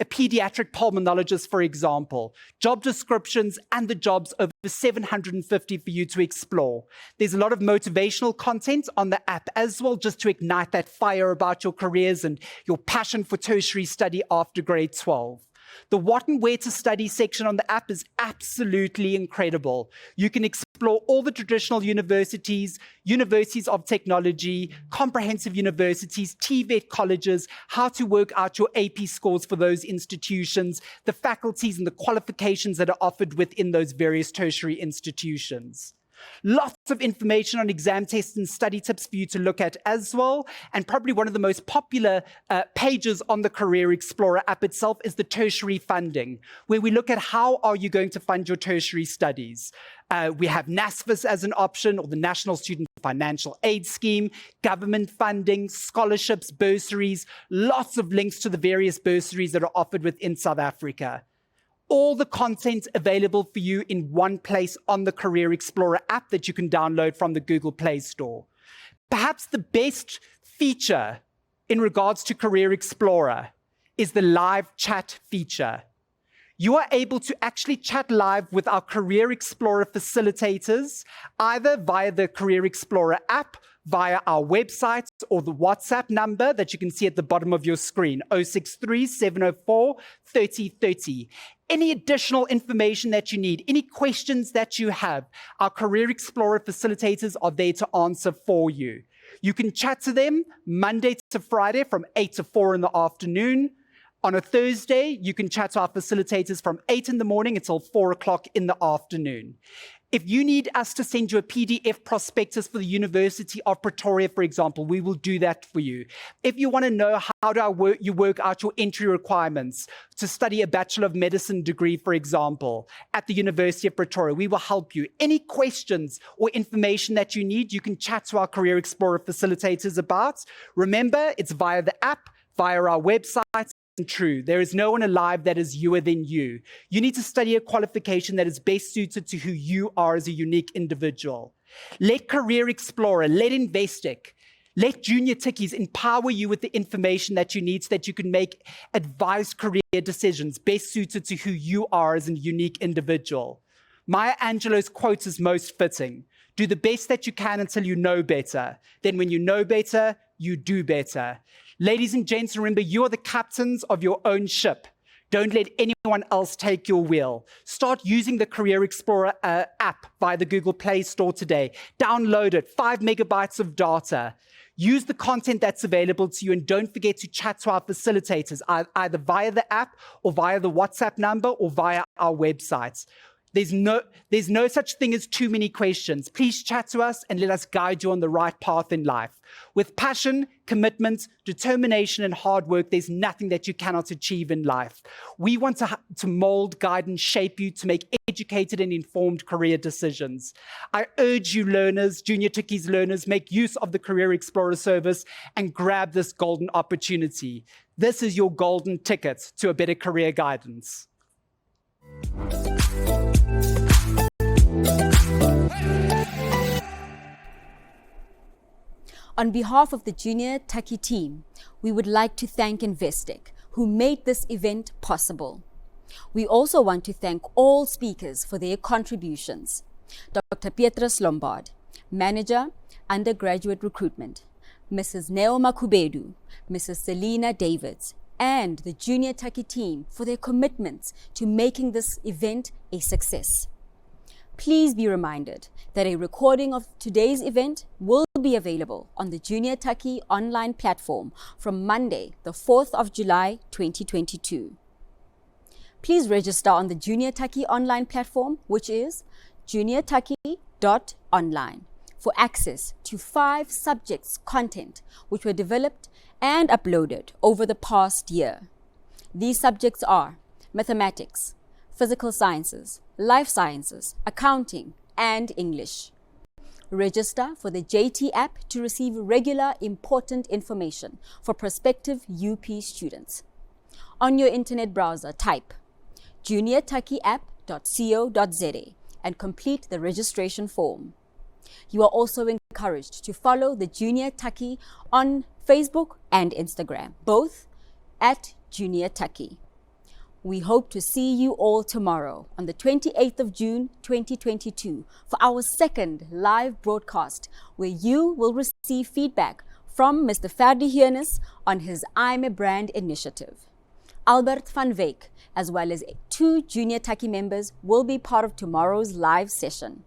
pediatric pulmonologist, for example. Job descriptions and the jobs over 750 for you to explore. There's a lot of motivational content on the app as well, just to ignite that fire about your careers and your passion for tertiary study after grade 12. The what and where to study section on the app is absolutely incredible. You can explore all the traditional universities, universities of technology, comprehensive universities, TVET colleges, how to work out your AP scores for those institutions, the faculties and the qualifications that are offered within those various tertiary institutions. Lots of information on exam tests and study tips for you to look at as well. And probably one of the most popular pages on the Career Explorer app itself is the tertiary funding, where we look at how are you going to fund your tertiary studies. We have NSFAS as an option, or the National Student Financial Aid Scheme, government funding, scholarships, bursaries, lots of links to the various bursaries that are offered within South Africa. All the content available for you in one place on the Career Explorer app that you can download from the Google Play Store. Perhaps the best feature in regards to Career Explorer is the live chat feature. You are able to actually chat live with our Career Explorer facilitators, either via the Career Explorer app, via our website, or the WhatsApp number that you can see at the bottom of your screen, 063 704 3030. Any additional information that you need, any questions that you have, our Career Explorer facilitators are there to answer for you. You can chat to them Monday to Friday from 8 to 4 in the afternoon. On a Thursday, you can chat to our facilitators from 8 in the morning until 4 o'clock in the afternoon. If you need us to send you a PDF prospectus for the University of Pretoria, for example, we will do that for you. If you want to know how you work out your entry requirements to study a Bachelor of Medicine degree, for example, at the University of Pretoria, we will help you. Any questions or information that you need, you can chat to our Career Explorer facilitators about. Remember, it's via the app, via our website. True. There is no one alive that is youer than you. You need to study a qualification that is best suited to who you are as a unique individual. Let Career Explorer, let Investec, Let Junior Tikkies empower you with the information that you need so that you can make advised career decisions best suited to who you are as a unique individual. Maya Angelou's quote is most fitting. Do the best that you can until you know better. Then when you know better, you do better. Ladies and gents, remember, you are the captains of your own ship. Don't let anyone else take your wheel. Start using the Career Explorer app via the Google Play Store today. Download it, 5 megabytes of data. Use the content that's available to you, and don't forget to chat to our facilitators, either via the app or via the WhatsApp number or via our websites. There's no such thing as too many questions. Please chat to us and let us guide you on the right path in life. With passion, commitment, determination, and hard work, there's nothing that you cannot achieve in life. We want to mold, guide, and shape you to make educated and informed career decisions. I urge you learners, Junior Tikkies learners, make use of the Career Explorer service and grab this golden opportunity. This is your golden ticket to a better career guidance. On behalf of the Junior Tukkie team, we would like to thank Investec, who made this event possible. We also want to thank all speakers for their contributions. Dr. Petrus Lombard, Manager, Undergraduate Recruitment, Mrs. Neoma Kubedu, Mrs. Selina Davids, and the Junior Tukkie team for their commitment to making this event a success. Please be reminded that a recording of today's event will be available on the Junior Tukkie online platform from Monday, the 4th of July, 2022. Please register on the Junior Tukkie online platform, which is juniortukkie.online, for access to 5 subjects content which were developed and uploaded over the past year. These subjects are mathematics, physical sciences, life sciences, accounting, and English. Register for the JT app to receive regular important information for prospective UP students. On your internet browser, type juniortukkieapp.co.za and complete the registration form. You are also encouraged to follow the Junior Tukkie on Facebook and Instagram, both at Junior Tukkie. We hope to see you all tomorrow on the 28th of June 2022 for our second live broadcast, where you will receive feedback from Mr. Ferdi Hiernis on his I'm a Brand initiative. Albert van Wyk, as well as 2 Junior Tukkie members, will be part of tomorrow's live session.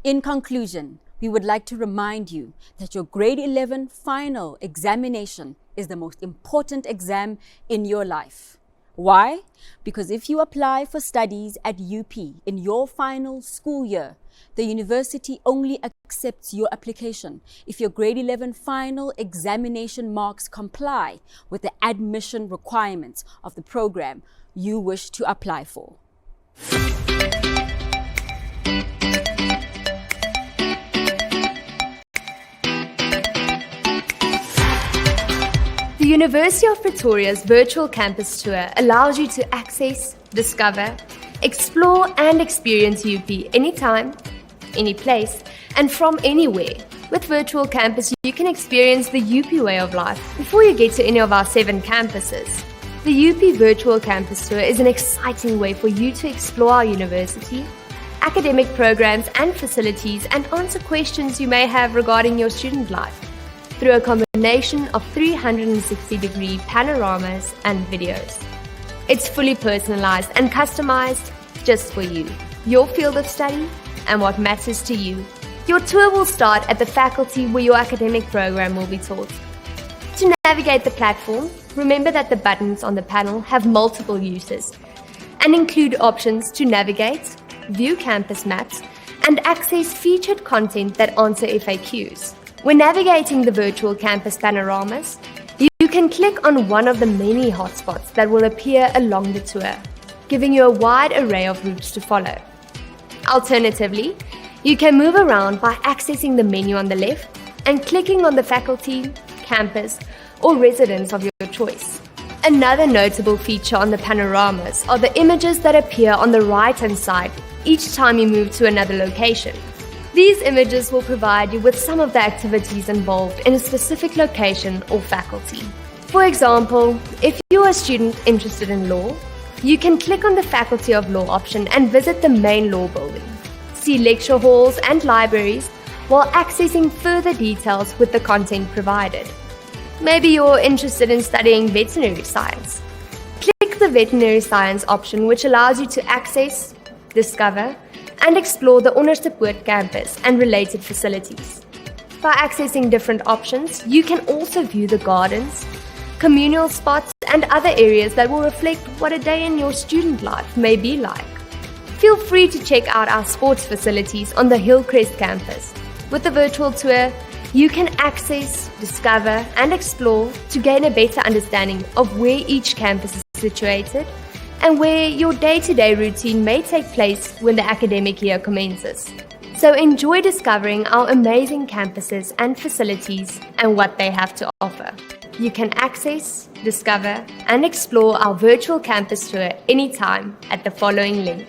In conclusion, we would like to remind you that your grade 11 final examination is the most important exam in your life. Why? Because if you apply for studies at UP in your final school year, the university only accepts your application if your grade 11 final examination marks comply with the admission requirements of the program you wish to apply for. The University of Pretoria's virtual campus tour allows you to access, discover, explore and experience UP anytime, any place, and from anywhere. With virtual campus, you can experience the UP way of life before you get to any of our 7 campuses. The UP virtual campus tour is an exciting way for you to explore our university, academic programs and facilities, and answer questions you may have regarding your student life through a combination of 360-degree panoramas and videos. It's fully personalized and customized just for you, your field of study, and what matters to you. Your tour will start at the faculty where your academic program will be taught. To navigate the platform, remember that the buttons on the panel have multiple uses and include options to navigate, view campus maps, and access featured content that answer FAQs. When navigating the virtual campus panoramas, you can click on one of the many hotspots that will appear along the tour, giving you a wide array of routes to follow. Alternatively, you can move around by accessing the menu on the left and clicking on the faculty, campus, or residence of your choice. Another notable feature on the panoramas are the images that appear on the right-hand side each time you move to another location. These images will provide you with some of the activities involved in a specific location or faculty. For example, if you're a student interested in law, you can click on the Faculty of Law option and visit the main law building. See lecture halls and libraries while accessing further details with the content provided. Maybe you're interested in studying veterinary science. Click the Veterinary Science option, which allows you to access, discover, and explore the Onderstepoort campus and related facilities. By accessing different options, you can also view the gardens, communal spots, and other areas that will reflect what a day in your student life may be like. Feel free to check out our sports facilities on the Hillcrest campus. With the virtual tour, you can access, discover, and explore to gain a better understanding of where each campus is situated and where your day-to-day routine may take place when the academic year commences. So enjoy discovering our amazing campuses and facilities and what they have to offer. You can access, discover, and explore our virtual campus tour anytime at the following link.